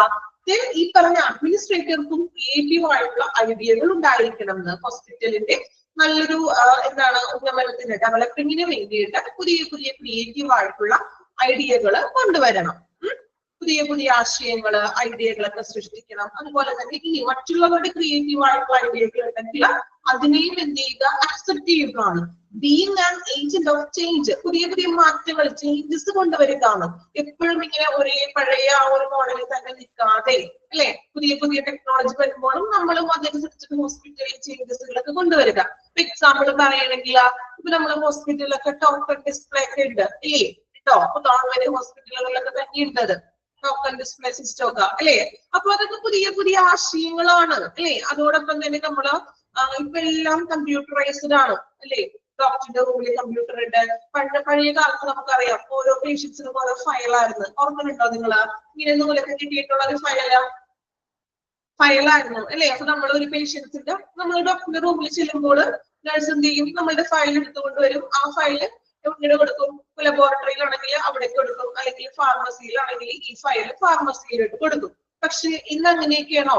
ഈ പറഞ്ഞ അഡ്മിനിസ്ട്രേറ്റർക്കും ക്രിയേറ്റീവ് ആയിട്ടുള്ള ഐഡിയകൾ ഉണ്ടായിരിക്കണം എന്ന് ഹോസ്പിറ്റലിന്റെ നല്ലൊരു എന്താണ് ഉന്നമനത്തിന് ഡെവലപ്പിങ്ങിന് വേണ്ടിയിട്ട് പുതിയ പുതിയ ക്രിയേറ്റീവ് ആയിട്ടുള്ള ഐഡിയകൾ കൊണ്ടുവരണം. പുതിയ പുതിയ ആശയങ്ങള് ഐഡിയകളൊക്കെ സൃഷ്ടിക്കണം. അതുപോലെ തന്നെ ഇനി മറ്റുള്ളവരുടെ ക്രിയേറ്റീവ് ആയിട്ടുള്ള ഐഡിയകൾ ഉണ്ടെങ്കിൽ അതിനെയും എന്ത് ചെയ്യുക, അക്സെപ്റ്റ് ചെയ്യുകയാണ്. Being an agent of change, പുതിയ പുതിയ മാറ്റങ്ങൾ ചേഞ്ചസ് കൊണ്ടുവരികയാണ്. എപ്പോഴും ഇങ്ങനെ ഒരേ പഴയ ആ ഒരു മോഡലിൽ തന്നെ നിൽക്കാതെ അല്ലെ, പുതിയ പുതിയ ടെക്നോളജി വരുമ്പോഴും നമ്മളും അതനുസരിച്ചിട്ട് ഹോസ്പിറ്റലിൽ ചേഞ്ചസുകളൊക്കെ കൊണ്ടുവരിക. ഇപ്പൊ എക്സാമ്പിൾ പറയുകയാണെങ്കിൽ ഇപ്പൊ നമ്മുടെ ഹോസ്പിറ്റലിലൊക്കെ ടോക്കൺ ഡിസ്പ്ലേ ഒക്കെ ഉണ്ട് അല്ലേ കേട്ടോ. ഇപ്പൊ ഗവൺമെന്റ് ഹോസ്പിറ്റലുകളിലൊക്കെ തന്നെ ഉണ്ടത് ടോക്കൺ ഡിസ്പ്ലേ സിസ്റ്റം ഒക്കെ അല്ലെ. അപ്പൊ അതൊക്കെ പുതിയ പുതിയ ആശയങ്ങളാണ് അല്ലെ. അതോടൊപ്പം തന്നെ നമ്മള് ഇപ്പൊ എല്ലാം കമ്പ്യൂട്ടറൈസ്ഡ് ആണ് അല്ലെ. ഡോക്ടറിന്റെ റൂമിൽ കമ്പ്യൂട്ടർ ഉണ്ട്. പഴയ കാലത്ത് നമുക്കറിയാം ഓരോ പേഷ്യൻസിനും ഓരോ ഫയലായിരുന്നു. ഓർമ്മയുണ്ടോ നിങ്ങള്? ഇങ്ങനെ നൂലൊക്കെ കിട്ടിയിട്ടുള്ള ഒരു ഫയലായിരുന്നു അല്ലെ. അപ്പൊ നമ്മൾ ഒരു പേഷ്യൻസിന്റെ നമ്മൾ ഡോക്ടറിന്റെ റൂമിൽ ചെല്ലുമ്പോൾ നഴ്സ് എന്ത് ചെയ്യും, നമ്മളുടെ ഫയൽ എടുത്തുകൊണ്ട് വരും. ആ ഫയല് എവിടെ കൊടുക്കും? ലബോറട്ടറിയിലാണെങ്കിൽ അവിടേക്ക് കൊടുക്കും, അല്ലെങ്കിൽ ഫാർമസിയിലാണെങ്കിൽ ഈ ഫയൽ ഫാർമസിയിലോട്ട് കൊടുക്കും. പക്ഷെ ഇന്ന് അങ്ങനെയൊക്കെയാണോ?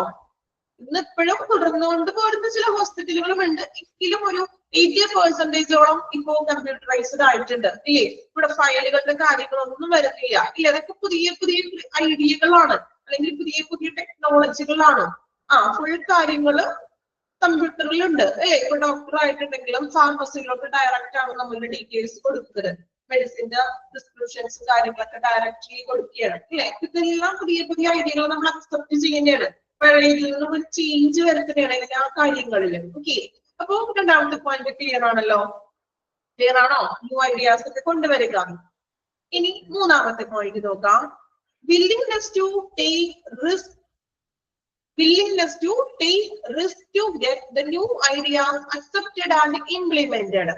ഇന്ന് ഇപ്പോഴും തുടർന്നുകൊണ്ട് പോരുന്ന ചില ഹോസ്പിറ്റലുകളും ഉണ്ട്. എങ്കിലും ഒരു 80% ഇപ്പോ കമ്പ്യൂട്ടറൈസ്ഡ് ആയിട്ടുണ്ട് ഇല്ലേ. ഇവിടെ ഫയലുകളുടെ കാര്യങ്ങളൊന്നും വരുന്നില്ല ഇല്ല. അതൊക്കെ പുതിയ പുതിയ ഐഡിയകളാണ് അല്ലെങ്കിൽ പുതിയ പുതിയ ടെക്നോളജികളാണ്. ഫുൾ കാര്യങ്ങള് കമ്പ്യൂട്ടറിലുണ്ട് അല്ലേ. ഇപ്പൊ ഡോക്ടർ ആയിട്ടുണ്ടെങ്കിലും ഫാർമസിയിലോട്ട് ഡയറക്റ്റ് ആണ് നമ്മളുടെ ഡീറ്റെയിൽസ് കൊടുക്കുന്നത്. മെഡിസിന്റെ പ്രിസ്ക്രിപ്ഷൻസ് കാര്യങ്ങളൊക്കെ ഡയറക്റ്റ്ലി കൊടുക്കുകയാണ് അല്ലെ. ഇതെല്ലാം പുതിയ പുതിയ ഐഡിയകൾ നമ്മൾ അക്സെപ്റ്റ് ചെയ്യുന്നതാണ്. പഴയതിൽ നിന്നും ഒരു ചേഞ്ച് വരുത്തുകയാണ് എല്ലാ കാര്യങ്ങളിലും. ഓക്കെ, അപ്പൊ രണ്ടാമത്തെ പോയിന്റ് ക്ലിയർ ആണല്ലോ? ക്ലിയർ ആണോ? ന്യൂ ഐഡിയാസ് ഒക്കെ കൊണ്ടുവരിക. ഇനി മൂന്നാമത്തെ പോയിന്റ് നോക്കാം. Willingness to take risk. Willingness to take risk to get the new ideas accepted and implemented.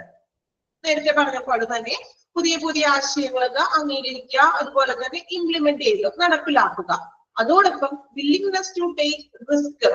നേരത്തെ പറഞ്ഞപ്പോൾ തന്നെ പുതിയ പുതിയ ആശയങ്ങളൊക്കെ അംഗീകരിക്കുക, അതുപോലെ തന്നെ ഇംപ്ലിമെന്റ് ചെയ്യുക, നടപ്പിലാക്കുക. അതോടൊപ്പം വില്ലിംഗ്നെസ് ടു ടേക്ക്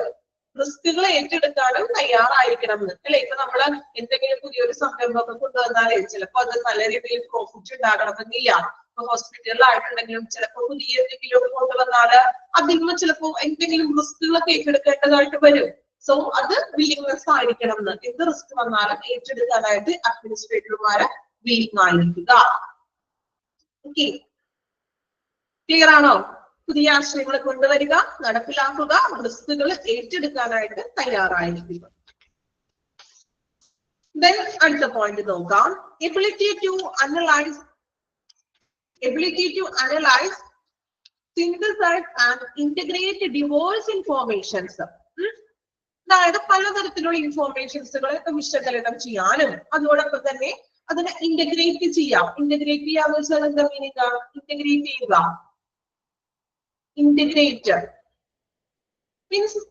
റിസ്കുകൾ ഏറ്റെടുക്കാനും തയ്യാറായിരിക്കണം എന്ന് അല്ലെ. ഇപ്പൊ നമ്മള് എന്തെങ്കിലും പുതിയൊരു സംരംഭമൊക്കെ കൊണ്ടുവന്നാലേ ചിലപ്പോ അത് നല്ല രീതിയിൽ പ്രോഫിറ്റ് ഉണ്ടാകണമെന്നില്ല. ഇപ്പൊ ഹോസ്പിറ്റലിലായിട്ടുണ്ടെങ്കിലും ചിലപ്പോ പുതിയ എന്തെങ്കിലും കൊണ്ടുവന്നാല് അതിൽ നിന്ന് ചിലപ്പോ എന്തെങ്കിലും റിസ്കുകളൊക്കെ ഏറ്റെടുക്കേണ്ടതായിട്ട് വരും. സോ അത് വില്ലിംഗ്നെസ് ആയിരിക്കണം എന്ന്. എന്ത് റിസ്ക് വന്നാലും ഏറ്റെടുക്കാനായിട്ട് അഡ്മിനിസ്ട്രേറ്റർമാര് വില്ലിംഗ് ആയിരിക്കുക. ഓക്കെ, ക്ലിയർ ആണോ? പുതിയ ആശയങ്ങൾ കൊണ്ടുവരിക, നടപ്പിലാക്കുക, റിസ്കുകൾ ഏറ്റെടുക്കാനായിട്ട് തയ്യാറായിരിക്കുക. Then അടുത്ത പോയിന്റ് നോക്കാം. Ability to analyze, synthesize and integrate diverse informations. അതായത് പലതരത്തിലുള്ള ഇൻഫോർമേഷൻസുകളെ വിശകലനം ചെയ്യാനും അതോടൊപ്പം തന്നെ അതിനെ ഇന്റഗ്രേറ്റ് ചെയ്യാം. ഇന്റഗ്രേറ്റ് ചെയ്യാന്ന് വെച്ചാൽ എന്താ മീനിങ്? ഇന്റഗ്രേറ്റ് ചെയ്യുക. ഇന്റഗ്രേറ്റ് മീൻസ്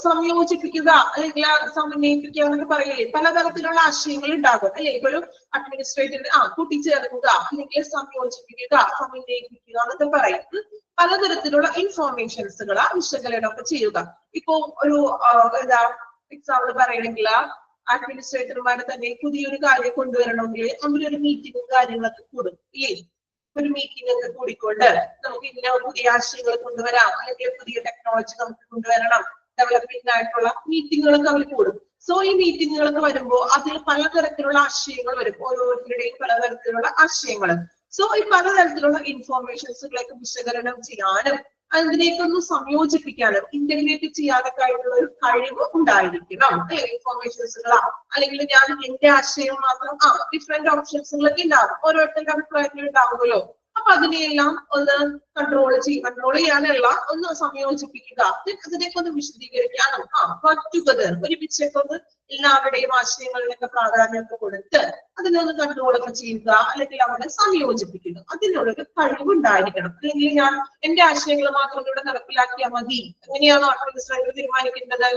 സംയോജിപ്പിക്കുക അല്ലെങ്കിൽ സമന്വയിപ്പിക്കുക എന്നൊക്കെ പറയില്ലേ. പലതരത്തിലുള്ള ആശയങ്ങൾ ഉണ്ടാകും അല്ലെ. ഇപ്പൊ ഒരു അഡ്മിനിസ്ട്രേറ്റീവ് കൂട്ടിച്ചേർക്കുക അല്ലെങ്കിൽ സംയോജിപ്പിക്കുക, സമന്വയിപ്പിക്കുക എന്നൊക്കെ പറയും. പലതരത്തിലുള്ള ഇൻഫോർമേഷൻസുകൾ വിശകലനം ഒക്കെ ചെയ്യുക. ഇപ്പൊ ഒരു എന്താ എക്സാമ്പിൾ പറയണമെങ്കിൽ അഡ്മിനിസ്ട്രേറ്റർമാരെ തന്നെ പുതിയൊരു കാര്യം കൊണ്ടുവരണമെങ്കിൽ അവരൊരു മീറ്റിംഗും കാര്യങ്ങളൊക്കെ കൂടും ഇല്ലേ. ഒരു മീറ്റിംഗ് ഒക്കെ കൂടിക്കൊണ്ട് നമുക്ക് ഇന്ന പുതിയ ആശയങ്ങൾ കൊണ്ടുവരാം അല്ലെങ്കിൽ പുതിയ ടെക്നോളജി നമുക്ക് കൊണ്ടുവരണം, ഡെവലപ്പിംഗ് ആയിട്ടുള്ള മീറ്റിങ്ങുകളൊക്കെ അവർ കൂടും. സോ ഈ മീറ്റിങ്ങുകളൊക്കെ വരുമ്പോൾ അതിൽ പലതരത്തിലുള്ള ആശയങ്ങൾ വരും. ഓരോരുത്തരുടെയും പലതരത്തിലുള്ള ആശയങ്ങൾ. സോ ഈ പലതരത്തിലുള്ള ഇൻഫോർമേഷൻസുകളൊക്കെ വിശകലനം ചെയ്യാനും അതിനെയൊക്കെ സംയോജിപ്പിക്കാനും ഇന്റഗ്രേറ്റ് ചെയ്യാനൊക്കെ ആയിട്ടുള്ള ഒരു കഴിവ് ഉണ്ടായിരിക്കണം. ഇൻഫോർമേഷൻസുകളാ അല്ലെങ്കിൽ ഞാൻ എന്റെ ആശയം മാത്രം ഡിഫറെന്റ് ഓപ്ഷൻസുകളൊക്കെ ഉണ്ടാകും. ഓരോരുത്തരുടെ അഭിപ്രായങ്ങൾ ഉണ്ടാവുമല്ലോ. അപ്പൊ അതിനെയെല്ലാം ഒന്ന് കൺട്രോൾ ചെയ്യാനുള്ള ഒന്ന് സംയോജിപ്പിക്കുക, അതിനെയൊക്കെ ഒന്ന് വിശദീകരിക്കാനും ടുഗദർ ഒരുമിച്ചൊക്കെ ഒന്ന് എല്ലാവരുടെയും ആശയങ്ങളിലൊക്കെ പ്രാധാന്യമൊക്കെ കൊടുത്ത് അതിനൊന്ന് കൺട്രോളൊക്കെ ചെയ്യുക അല്ലെങ്കിൽ അവരെ സംയോജിപ്പിക്കുക. അതിനുള്ളൊരു കഴിവുണ്ടായിരിക്കണം. അല്ലെങ്കിൽ ഞാൻ എന്റെ ആശയങ്ങൾ മാത്രം ഇവിടെ നടപ്പിലാക്കിയാൽ മതി, എങ്ങനെയാണോ അഡ്മിനിസ്ട്രേറ്റർ തീരുമാനിക്കേണ്ടത്?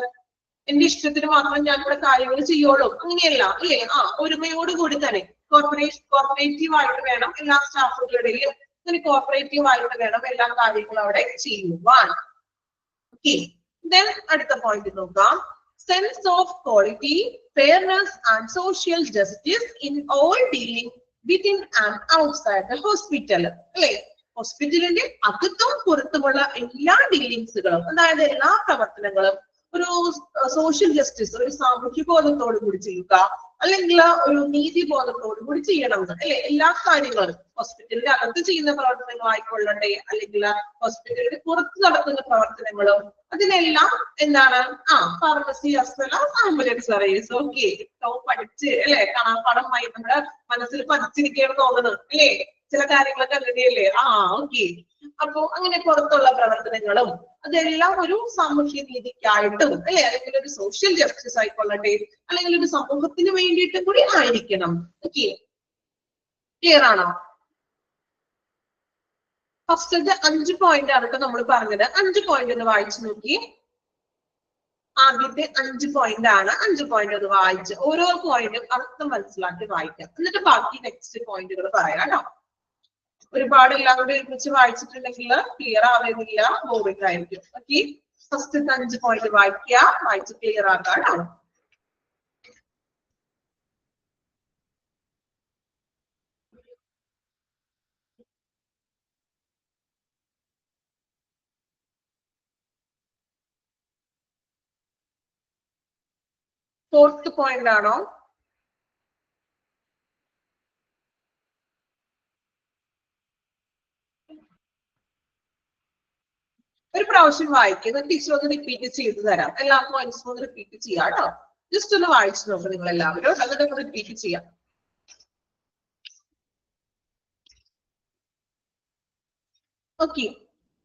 എന്റെ ഇഷ്ടത്തിന് മാത്രം ഞാൻ ഇവിടെ കാര്യങ്ങൾ ചെയ്യുള്ളൂ, അങ്ങനെയല്ല അല്ലേ. ഒരുമയോടുകൂടി തന്നെ കോർപ്പറേറ്റീവ് ആയിട്ട് വേണം എല്ലാ സ്റ്റാഫുകളുടെയും, അങ്ങനെ കോർപ്പറേറ്റീവ് ആയിട്ട് വേണം എല്ലാ കാര്യങ്ങളും അവിടെ ചെയ്യുവാൻ. ഓക്കെ, Then അടുത്ത പോയിന്റ് നോക്കാം. Sense of quality, fairness and social justice in all dealing within and outside the hospital. അല്ലെ, ഹോസ്പിറ്റലിന്റെ അകത്തും പുറത്തുമുള്ള എല്ലാ ഡീലിങ്സുകളും, അതായത് എല്ലാ പ്രവർത്തനങ്ങളും ഒരു സോഷ്യൽ ജസ്റ്റിസ്, ഒരു സാമൂഹ്യ ബോധത്തോടു കൂടി ചെയ്യുക, അല്ലെങ്കിൽ ഒരു നീതി ബോധത്തോടു കൂടി ചെയ്യണം എന്ന് അല്ലെ. എല്ലാ കാര്യങ്ങളും ഹോസ്പിറ്റലിന്റെ അകത്ത് ചെയ്യുന്ന പ്രവർത്തനങ്ങളായിക്കൊള്ളട്ടെ, അല്ലെങ്കിൽ ഹോസ്പിറ്റലിന്റെ പുറത്ത് നടത്തുന്ന പ്രവർത്തനങ്ങളും, അതിനെല്ലാം എന്താണ് ഫാർമസി ആംബുലൻസ് സർവീസ്. ഓക്കെ, ഏറ്റവും പഠിച്ച് അല്ലെ കാണാപ്പാടമായി നമ്മുടെ മനസ്സിൽ പതിച്ചിരിക്കുകയെന്ന് തോന്നുന്നു അല്ലെ. ചില കാര്യങ്ങളൊക്കെ അങ്ങനെയല്ലേ. ഓക്കെ, അപ്പോ അങ്ങനെ പുറത്തുള്ള പ്രവർത്തനങ്ങളും അതെല്ലാം ഒരു സാമൂഹ്യ നീതിക്കായിട്ടും അല്ലെ, അല്ലെങ്കിൽ ഒരു സോഷ്യൽ ജസ്റ്റിസ് ആയിക്കൊള്ളട്ടെ, അല്ലെങ്കിൽ ഒരു സമൂഹത്തിന് വേണ്ടിയിട്ടും കൂടി ആയിരിക്കണം. ഓക്കെ, ക്ലിയർ ആണോ? ഫസ്റ്റത്തെ 5 പോയിന്റ് ആണ് കേട്ടോ നമ്മൾ പറഞ്ഞത്. 5 പോയിന്റ് ഒന്ന് വായിച്ചു നോക്കി. ആദ്യത്തെ 5 പോയിന്റ് ആണ്. 5 പോയിന്റ് ഒന്ന് വായിച്ച് ഓരോ പോയിന്റും അർത്ഥം മനസ്സിലാക്കി വായിക്കാം. എന്നിട്ട് ബാക്കി നെക്സ്റ്റ് പോയിന്റുകൾ പറയാം കേട്ടോ. ഒരുപാട് എല്ലാം കൂടി ഒരുമിച്ച് വായിച്ചിട്ടുണ്ടെങ്കിൽ ക്ലിയർ ആവുന്നില്ല, ബോറിംഗ് ആയിരിക്കും. ഓക്കെ, ഫസ്റ്റ് 5 പോയിന്റ് വായിക്കുക, വായിച്ച് ക്ലിയർ ആക്കാം കേട്ടോ. ഫോർത്ത് പോയിന്റ് ആണോ? ഒരു പ്രാവശ്യം വായിക്കുക, ടീച്ചർ ഒന്ന് റിപ്പീറ്റ് ചെയ്ത് തരാം. എല്ലാ പോയിന്റ്സും ഒന്ന് റിപ്പീറ്റ് ചെയ്യാം കേട്ടോ. ജസ്റ്റ് ഒന്ന് വായിച്ചു നോക്കുക നിങ്ങൾ എല്ലാവരും, എന്നിട്ട് റിപ്പീറ്റ് ചെയ്യാം. ഓക്കെ,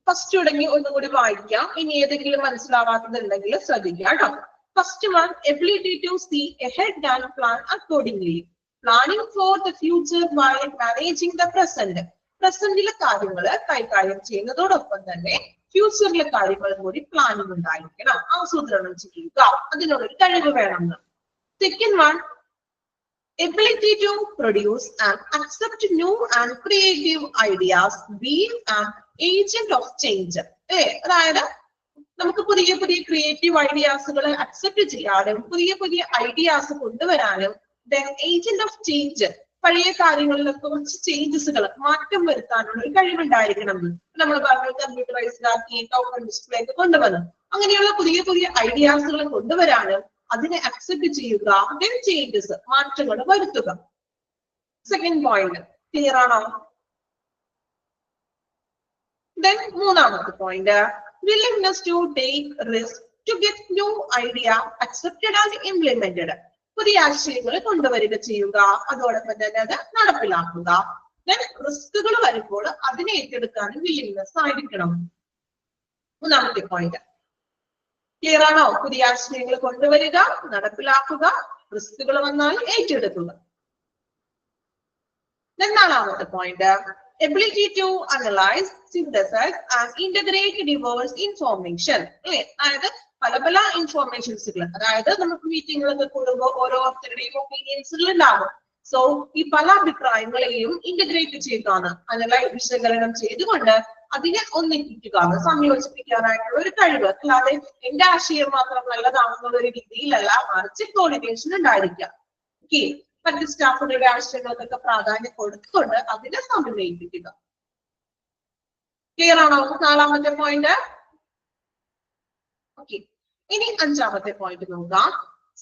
ഫസ്റ്റ് തുടങ്ങി ഒന്നുകൂടി വായിക്കാം. ഇനി ഏതെങ്കിലും മനസ്സിലാവാത്തതുണ്ടെങ്കിൽ ശ്രദ്ധിക്കുക കേട്ടോ. First one, ability to see ahead and plan accordingly. Planning for the future while managing the present. പ്രസന്റിലെ കാര്യങ്ങൾ കൈകാര്യം ചെയ്യുന്നതോടൊപ്പം തന്നെ ഫ്യൂച്ചറിലെ കാര്യങ്ങൾ കൂടി പ്ലാനിങ് ഉണ്ടായിരിക്കണം, ആസൂത്രണം ചെയ്യുക. അതിനുള്ളൊരു കഴിവ് വേണം. Second one, ability to produce and accept new and creative ideas, being an agent of change. അതായത് നമുക്ക് പുതിയ പുതിയ ക്രിയേറ്റീവ് ഐഡിയാസുകൾ അക്സെപ്റ്റ് ചെയ്യാനും പുതിയ പുതിയ ഐഡിയാസ് കൊണ്ടുവരാനും ഏജന്റ് ഓഫ് ചേഞ്ച്, പഴയ കാര്യങ്ങളിലൊക്കെ കുറച്ച് ചേഞ്ചസുകൾ, മാറ്റം വരുത്താനുള്ള ഒരു കഴിവുണ്ടായിരിക്കണം. നമ്മൾ പറഞ്ഞ കമ്പ്യൂട്ടറൈസ്ഡ് ആക്കി ടോക്കൺ ഡിസ്പ്ലേ ഒക്കെ കൊണ്ടുവന്നു. അങ്ങനെയുള്ള പുതിയ പുതിയ ഐഡിയാസുകൾ കൊണ്ടുവരാനും അതിനെ അക്സെപ്റ്റ് ചെയ്യുക, ചേഞ്ചസ്, മാറ്റങ്ങൾ വരുത്തുക. സെക്കൻഡ് പോയിന്റ് ക്ലിയർ ആണോ? മൂന്നാമത്തെ point, willingness to take risk to get new idea accepted and implemented. പുതിയ ആശയങ്ങൾ കൊണ്ടുവരിക ചെയ്യുക, അതോടൊപ്പം തന്നെ അത് നടപ്പിലാക്കുക. റിസ്കുകൾ വരുമ്പോൾ അതിനെ ഏറ്റെടുക്കാനും വില്ലിങ്നെസ് ആയിരിക്കണം. മൂന്നാമത്തെ പോയിന്റ് ക്ലിയർ ആണോ? പുതിയ ആശയങ്ങൾ കൊണ്ടുവരിക, നടപ്പിലാക്കുക, റിസ്കുകൾ വന്നാൽ ഏറ്റെടുക്കുക. നാലാമത്തെ point, ability to analyze, synthesize and integrate diverse information. അതായത് പല പല ഇൻഫോർമേഷൻസുകൾ, അതായത് നമുക്ക് മീറ്റിങ്ങുകളൊക്കെ കൂടുമ്പോൾ ഓരോരുത്തരുടെയും ഒപ്പീനിയൻസുകൾ ഉണ്ടാകും. സോ ഈ പല അഭിപ്രായങ്ങളെയും ഇന്റഗ്രേറ്റ് ചെയ്യുകയാണ്, അനലൈസ്, വിശകലനം ചെയ്തുകൊണ്ട് അതിനെ ഒന്നിപ്പിക്കുക, സംയോജിപ്പിക്കാനായിട്ടുള്ള ഒരു കഴിവ്. അല്ലാതെ എന്റെ ആശയം മാത്രം നല്ലതാണെന്നുള്ള ഒരു രീതിയിലല്ല, മറിച്ച് കോർഡിനേഷൻ ഉണ്ടായിരിക്കുക. ഓക്കെ, മറ്റ് സ്റ്റാഫുകളുടെ ആവശ്യങ്ങൾക്കൊക്കെ പ്രാധാന്യം കൊടുത്തുകൊണ്ട് അതിനെ സമന്വയിപ്പിക്കുക. ക്ലിയർ ആണോ? നാലാമത്തെ പോയിന്റ്. ഓക്കെ, ഇനി അഞ്ചാമത്തെ പോയിന്റ് നോക്കാം.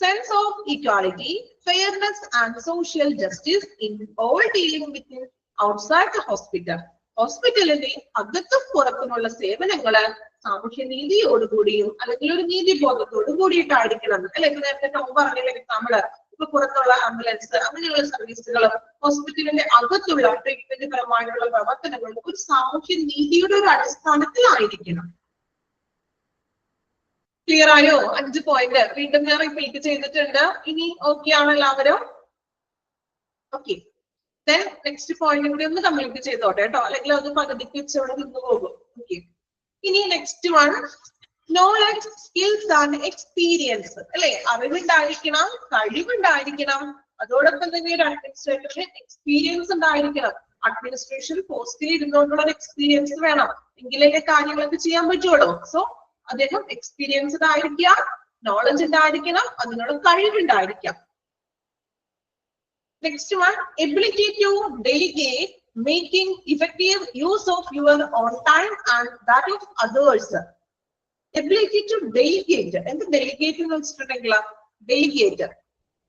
Sense of equality, fairness and social justice in all dealing with outside the hospital. ഹോസ്പിറ്റലിന്റെ അകത്തും പുറത്തുമുള്ള സേവനങ്ങള് സാമൂഹ്യ നീതിയോടുകൂടിയും അല്ലെങ്കിൽ ഒരു നീതി ബോധത്തോടു കൂടിയിട്ടായിരിക്കണം. അല്ലെങ്കിൽ നേരത്തെ പറഞ്ഞില്ലേ നമ്മള് ഇപ്പൊ പുറത്തുള്ള ആംബുലൻസ് അങ്ങനെയുള്ള സർവീസുകൾ ഹോസ്പിറ്റലിന്റെ അകത്തുള്ള ട്രീറ്റ്മെന്റ് പരമായിട്ടുള്ള പ്രവർത്തനങ്ങൾ ഒരു സാമൂഹ്യ നീതിയുടെ ഒരു അടിസ്ഥാനത്തിലായിരിക്കണം. ക്ലിയർ ആയോ? 5 പോയിന്റ് വീണ്ടും ഞാൻ റിപ്പീറ്റ് ചെയ്തിട്ടുണ്ട്. ഇനി ഓക്കെ ആണോ എല്ലാവരും? ഓക്കെ, നെക്സ്റ്റ് പോയിന്റ് കൂടി ഒന്ന് കംപ്ലീറ്റ് ചെയ്തോട്ടെ കേട്ടോ, അല്ലെങ്കിൽ അത് പകുതിക്ക് വെച്ചവിടെ നിന്ന് പോകും. ഓക്കെ, ഇനി next one, knowledge, skills and experience. അല്ലെ, അറിവുണ്ടായിരിക്കണം, കഴിവുണ്ടായിരിക്കണം, അതോടൊപ്പം തന്നെ ഒരു അഡ്മിനിസ്ട്രേറ്ററിന് എക്സ്പീരിയൻസ് ഉണ്ടായിരിക്കണം. അഡ്മിനിസ്ട്രേഷൻ പോസ്റ്റിൽ ഇരുന്നുകൊണ്ടുള്ള എക്സ്പീരിയൻസ് വേണം, എങ്കിലേ കാര്യങ്ങളൊക്കെ ചെയ്യാൻ പറ്റുള്ളൂ. സോ അദ്ദേഹം എക്സ്പീരിയൻസ്ഡ് ആയിരിക്കുക, നോളജ് ഉണ്ടായിരിക്കണം, അതിനുള്ള കഴിവുണ്ടായിരിക്കാം. Next one, ability to delegate, making effective use of your own time and that of others. Ability to delegate. എന്ത് delegate എന്ന് വെച്ചിട്ടുണ്ടെങ്കിൽ delegate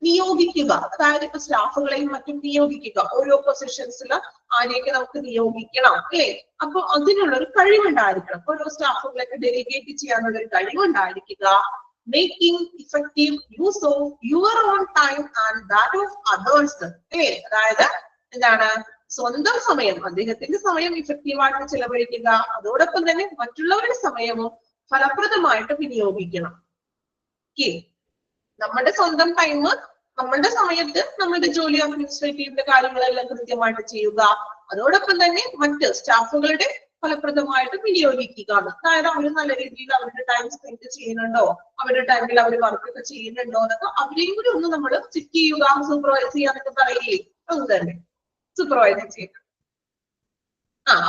നിയോഗിക്കുക, അതായത് ഇപ്പൊ സ്റ്റാഫുകളെയും മറ്റും നിയോഗിക്കുക, ഓരോ പൊസിഷൻസിൽ ആരെയൊക്കെ നമുക്ക് നിയോഗിക്കണം അല്ലേ. അപ്പൊ അതിനുള്ള ഒരു കഴിവുണ്ടായിരിക്കണം, ഓരോ സ്റ്റാഫുകളൊക്കെ ഡെലിഗേറ്റ് ചെയ്യാനുള്ള ഒരു കഴിവുണ്ടായിരിക്കുക. Making effective use of your own time and that of others അല്ലേ. അതായത് എന്താണ്, സ്വന്തം സമയം, അദ്ദേഹത്തിന്റെ സമയം ഇഫക്റ്റീവായിട്ട് ചെലവഴിക്കുക, അതോടൊപ്പം തന്നെ മറ്റുള്ളവരുടെ സമയവും ഫലപ്രദമായിട്ട് വിനിയോഗിക്കണം. ഓക്കെ, നമ്മുടെ സ്വന്തം ടൈം, നമ്മളുടെ സമയത്ത് നമ്മളുടെ ജോലി അഡ്മിനിസ്ട്രേറ്റീവിന്റെ കാര്യങ്ങളെല്ലാം കൃത്യമായിട്ട് ചെയ്യുക, അതോടൊപ്പം തന്നെ മറ്റ് സ്റ്റാഫുകളുടെ ഫലപ്രദമായിട്ട് വിനിയോഗിക്കുക. അതായത് അവർ നല്ല രീതിയിൽ അവരുടെ ടൈം സ്പെൻഡ് ചെയ്യുന്നുണ്ടോ, അവരുടെ ടൈമിൽ അവർ വർക്ക് ഒക്കെ ചെയ്യുന്നുണ്ടോ എന്നൊക്കെ അവരെയും കൂടി ഒന്ന് നമ്മൾ ചെക്ക് ചെയ്യുക, സൂപ്പർവൈസ് ചെയ്യാന്നൊക്കെ പറയില്ലേ, അത് തന്നെ സൂപ്പർവൈസ് ചെയ്യുക.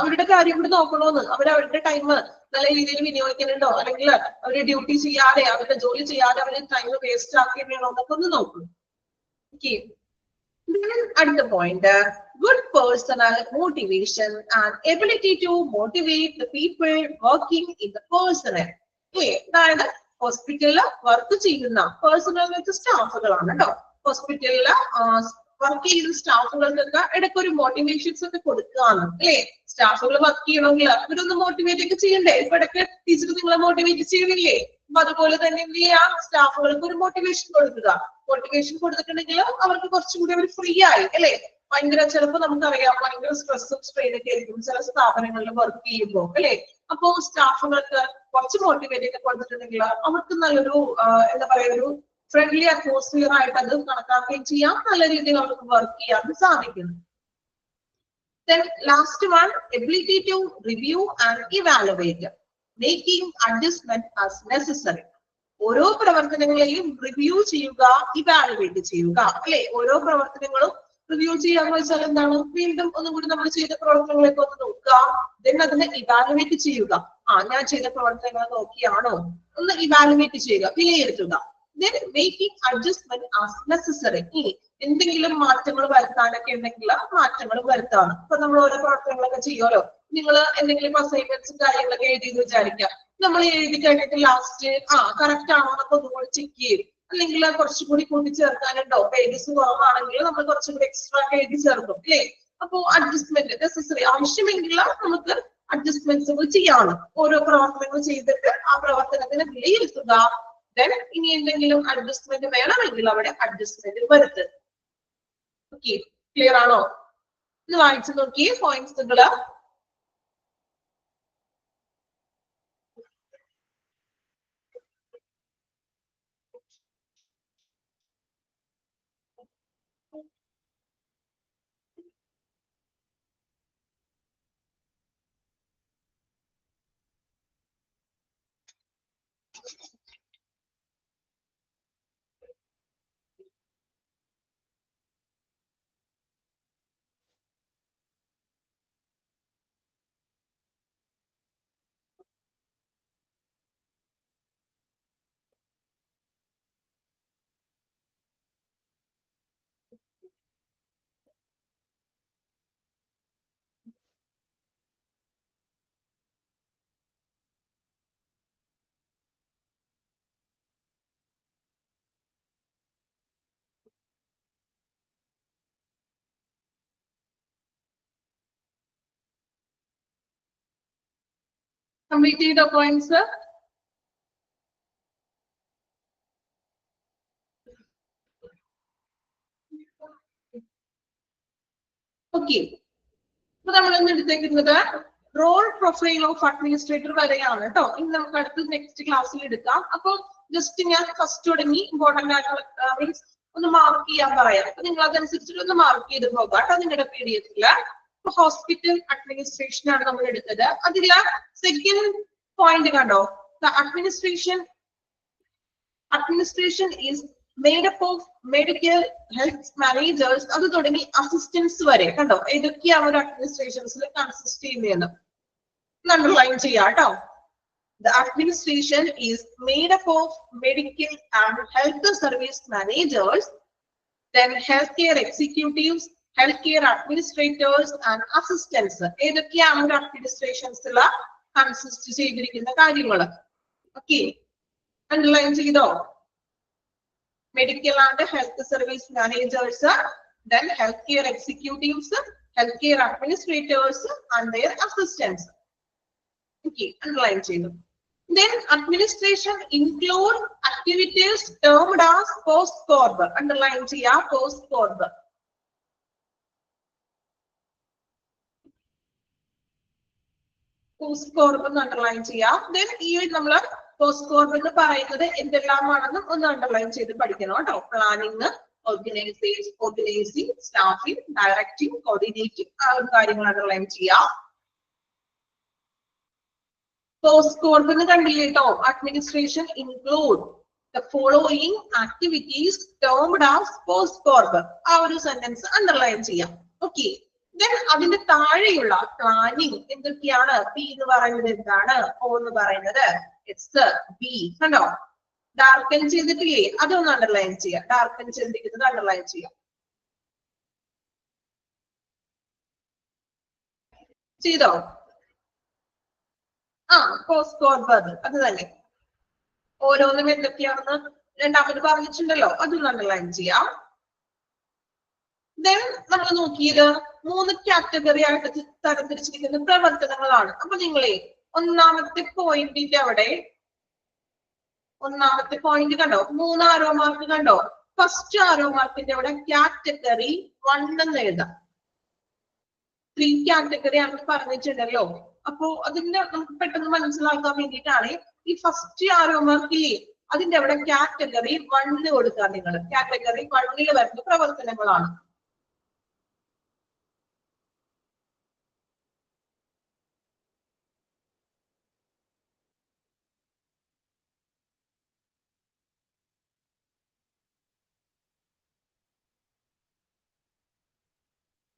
അവരുടെ കാര്യം കൂടി നോക്കണോന്ന്, അവരുടെ ടൈം നല്ല രീതിയിൽ വിനിയോഗിക്കുന്നുണ്ടോ, അല്ലെങ്കിൽ അവര് ഡ്യൂട്ടി ചെയ്യാതെ അവരുടെ ജോലി ചെയ്യാതെ അവര് ടൈം വേസ്റ്റ് ആക്കിയിട്ടുണ്ടോ എന്നൊക്കെ ഒന്ന് നോക്കണം. Okay. Then അടുത്ത point, good personal motivation and ability to motivate the people working in the personnel. അതായത് ഹോസ്പിറ്റലില് വർക്ക് ചെയ്യുന്ന പേഴ്സണൽ സ്റ്റാഫുകളാണ് കേട്ടോ. ഹോസ്പിറ്റലില് വർക്ക് ചെയ്യുന്ന സ്റ്റാഫുകൾക്കൊക്കെ ഇടയ്ക്ക് ഒരു മോട്ടിവേഷൻസ് ഒക്കെ കൊടുക്കുകയാണ് അല്ലേ. സ്റ്റാഫുകൾ വർക്ക് ചെയ്യണമെങ്കിൽ അവരൊന്ന് മോട്ടിവേറ്റ് ഒക്കെ ചെയ്യണ്ടേ. ഇപ്പൊ ഇടയ്ക്ക് ടീച്ചർ നിങ്ങളെ മോട്ടിവേറ്റ് ചെയ്യണില്ലേ, അപ്പൊ അതുപോലെ തന്നെ എന്ത് ചെയ്യാം, സ്റ്റാഫുകൾക്ക് ഒരു മോട്ടിവേഷൻ കൊടുക്കുക. മോട്ടിവേഷൻ കൊടുത്തിട്ടുണ്ടെങ്കിൽ അവർക്ക് കുറച്ചും കൂടി അവർ ഫ്രീ ആയി അല്ലെ. ഭയങ്കര ചിലപ്പോൾ നമുക്കറിയാം ഭയങ്കര സ്ട്രെസ്സും സ്ട്രെയിൻ ഒക്കെ ആയിരിക്കും ചില സ്ഥാപനങ്ങളിൽ വർക്ക് ചെയ്യുമ്പോൾ അല്ലെ. അപ്പോ സ്റ്റാഫുകൾക്ക് കുറച്ച് മോട്ടിവേറ്റ് ഒക്കെ കൊടുത്തിട്ടുണ്ടെങ്കിൽ അവർക്ക് നല്ലൊരു എന്താ പറയാ, ഒരു ഫ്രണ്ട്ലി അറ്റ്മോസ്ഫിയർ ആയിട്ട് അത് കണക്കാക്കുകയും ചെയ്യാം, നല്ല രീതിയിൽ അവർക്ക് വർക്ക് ചെയ്യാൻ സാധിക്കുന്നു. Then last one, ability to review and evaluate, making adjustment as necessary. ഓരോ പ്രവർത്തനങ്ങളെയും റിവ്യൂ ചെയ്യുക, ഇവാലുവേറ്റ് ചെയ്യുക അല്ലെ. ഓരോ പ്രവർത്തനങ്ങളും റിവ്യൂ ചെയ്യാന്ന് വെച്ചാൽ എന്താണ്, വീണ്ടും ഒന്നും കൂടി നമ്മൾ ചെയ്ത പ്രവർത്തനങ്ങളൊക്കെ ഒന്ന് നോക്കുക, ദെൻ അതിനെ ഇവാലുവേറ്റ് ചെയ്യുക. ഞാൻ ചെയ്ത പ്രവർത്തനങ്ങൾ നോക്കിയാണോ ഒന്ന് ഇവാലുവേറ്റ് ചെയ്യുക, വിലയിരുത്തുക. Then making adjustment as necessary. എന്തെങ്കിലും മാറ്റങ്ങൾ വരുത്താനൊക്കെ ഉണ്ടെങ്കിൽ മാറ്റങ്ങൾ വരുത്താണ്. ഇപ്പൊ നമ്മൾ ഓരോ പ്രവർത്തനങ്ങളൊക്കെ ചെയ്യുമല്ലോ. നിങ്ങൾ എന്തെങ്കിലും അസൈൻമെന്റ്സും കാര്യങ്ങളൊക്കെ എഴുതിയെന്ന് വിചാരിക്കാം. നമ്മൾ എഴുതി കഴിഞ്ഞിട്ട് ലാസ്റ്റ് കറക്റ്റ് ആണോ എന്നൊക്കെ ഒന്നുകൂടി ചെക്ക് ചെയ്യും. അല്ലെങ്കിൽ കുറച്ചും കൂടി കൂട്ടിച്ചേർക്കാനുണ്ടോ, പേജസ് കുറവാണെങ്കിൽ നമ്മൾ കുറച്ചും കൂടി എക്സ്ട്രാ ഒക്കെ എഴുതി ചേർക്കും അല്ലേ. അപ്പൊ അഡ്ജസ്റ്റ്മെന്റ് നെസസറി, ആവശ്യമെങ്കിൽ നമുക്ക് അഡ്ജസ്റ്റ്മെന്റ്സുകൾ ചെയ്യാം. ഓരോ പ്രവർത്തനങ്ങൾ ചെയ്തിട്ട് ആ പ്രവർത്തനത്തിന് വിലയിരുത്തുക. Then ഇനി എന്തെങ്കിലും അഡ്ജസ്റ്റ്മെന്റ് വേണമെങ്കിൽ അവിടെ അഡ്ജസ്റ്റ്മെന്റ് വരുത്തുക. ഓക്കെ, ക്ലിയർ ആണോ? ഇത് വായിച്ചു നോക്കിയേ പോയിന്റ്സുകള്. കംപ്ലീറ്റ് ചെയ്ത പോയിന്റ്സ്. ഓക്കെ, അപ്പൊ നമ്മൾ ഇന്ന് എടുത്തേക്കുന്നത് റോൾ പ്രൊഫൈൽ ഓഫ് അഡ്മിനിസ്ട്രേറ്റർ വരെയാണ് കേട്ടോ. ഇനി നമുക്ക് അടുത്ത നെക്സ്റ്റ് ക്ലാസ്സിൽ എടുക്കാം. അപ്പൊ ജസ്റ്റ് ഞാൻ ഫസ്റ്റ് തുടങ്ങി ഇമ്പോർട്ടന്റ് ആയിട്ടുള്ള മീൻസ് ഒന്ന് മാർക്ക് ചെയ്യാൻ പറയാം. അപ്പൊ നിങ്ങൾ അതനുസരിച്ചിട്ട് ഒന്ന് മാർക്ക് ചെയ്ത് പോകാം കേട്ടോ നിങ്ങളുടെ PDF-ല്. ഹോസ്പിറ്റൽ അഡ്മിനിസ്ട്രേഷൻ ആണ് നമ്മൾ എടുത്തത്. അതില് സെക്കൻഡ് പോയിന്റ് കണ്ടോ, administration is made up of medical health managers, അത് തുടങ്ങി അസിസ്റ്റൻസ് വരെ കണ്ടോ, ഏതൊക്കെയാണ് ഒരു അഡ്മിനിസ്ട്രേഷൻസിൽ കൺസിസ്റ്റ് ചെയ്യുന്നതെന്ന് അണ്ടർലൈൻ ചെയ്യാം കേട്ടോ. The administration is made up of medical and health service managers, then healthcare executives, healthcare administrators and assistants. ഏതൊക്കെയാണ് ഒരു അഡ്മിനിസ്ട്രേഷൻസിൽ കൺസിസ്റ്റ് ചെയ്തിരിക്കുന്ന കാര്യങ്ങൾ? ഓക്കെ, അണ്ടർലൈൻ ചെയ്തോ? Medical and health service managers, then healthcare executives, healthcare administrators and their assistants. Okay, underline ചെയ്തു. Then administration include activities termed as post-corp. Underline ചെയ്യാ, post-corp. Post-corp എന്ന് underline ചെയ്യാ. Then ഈ നമ്മള് post-corp എന്ന് പറയുന്നത് എന്തെല്ലാമാണെന്നും ഒന്ന് underline ചെയ്ത് പഠിക്കണം കേട്ടോ. Planning, organizing, staffing, directing, coordinating ആ ഒരു കാര്യങ്ങൾ underline ചെയ്യാം. Post-corp എന്ന് കണ്ടില്ലേ ട്ടോ? Administration include the following activities termed as post-corp. ആ ഒരു സെന്റൻസ് അണ്ടർലൈൻ ചെയ്യാം. ഓക്കെ, then അതിന്റെ താഴെയുള്ള പ്ലാനിങ് എന്തൊക്കെയാണ്? പി എന്ന് പറയുന്നത് എന്താണ്? ഓ എന്ന് പറയുന്നത് എസ്, ബി. കണ്ടോ? ഡാർക്കൻ ചെയ്തിട്ടില്ലേ? അതൊന്ന് അണ്ടർലൈൻ ചെയ്യാം. ഡാർക്കൻ ചെയ്തിരിക്കുന്നത് അണ്ടർലൈൻ ചെയ്യാം. ചെയ്തോ? പോസ്റ്റ്-കോർപ്പ് അത് തന്നെ. ഓരോന്നും എന്തൊക്കെയാണെന്ന് രണ്ടാമത് പറഞ്ഞിട്ടുണ്ടല്ലോ, അതൊന്ന് അണ്ടർലൈൻ ചെയ്യാം. ദെൻ നമ്മൾ നോക്കിയത് 3 കാറ്റഗറി ആയിട്ട് തരംതിരിച്ചിരിക്കുന്ന പ്രവർത്തനങ്ങളാണ്. അപ്പൊ നിങ്ങളെ ഒന്നാമത്തെ പോയിന്റിന്റെ അവിടെ, ഒന്നാമത്തെ പോയിന്റ് കണ്ടോ? 3 ആരോ മാർക്ക് കണ്ടോ? ഫസ്റ്റ് ആരോ മാർക്കിന്റെ അവിടെ കാറ്റഗറി 1 എന്ന് എഴുതാം. 3 കാറ്റഗറി ആണെന്ന് പറഞ്ഞിട്ടുണ്ടല്ലോ. അപ്പോ അതിന്റെ നമുക്ക് പെട്ടെന്ന് മനസ്സിലാക്കാൻ വേണ്ടിയിട്ടാണ് ഈ ഫസ്റ്റ് ആരോ മാർക്കില്ലേ, അതിന്റെ അവിടെ കാറ്റഗറി 1 കൊടുക്കാൻ. നിങ്ങൾ കാറ്റഗറി 1 വരുന്ന പ്രവർത്തനങ്ങളാണ്.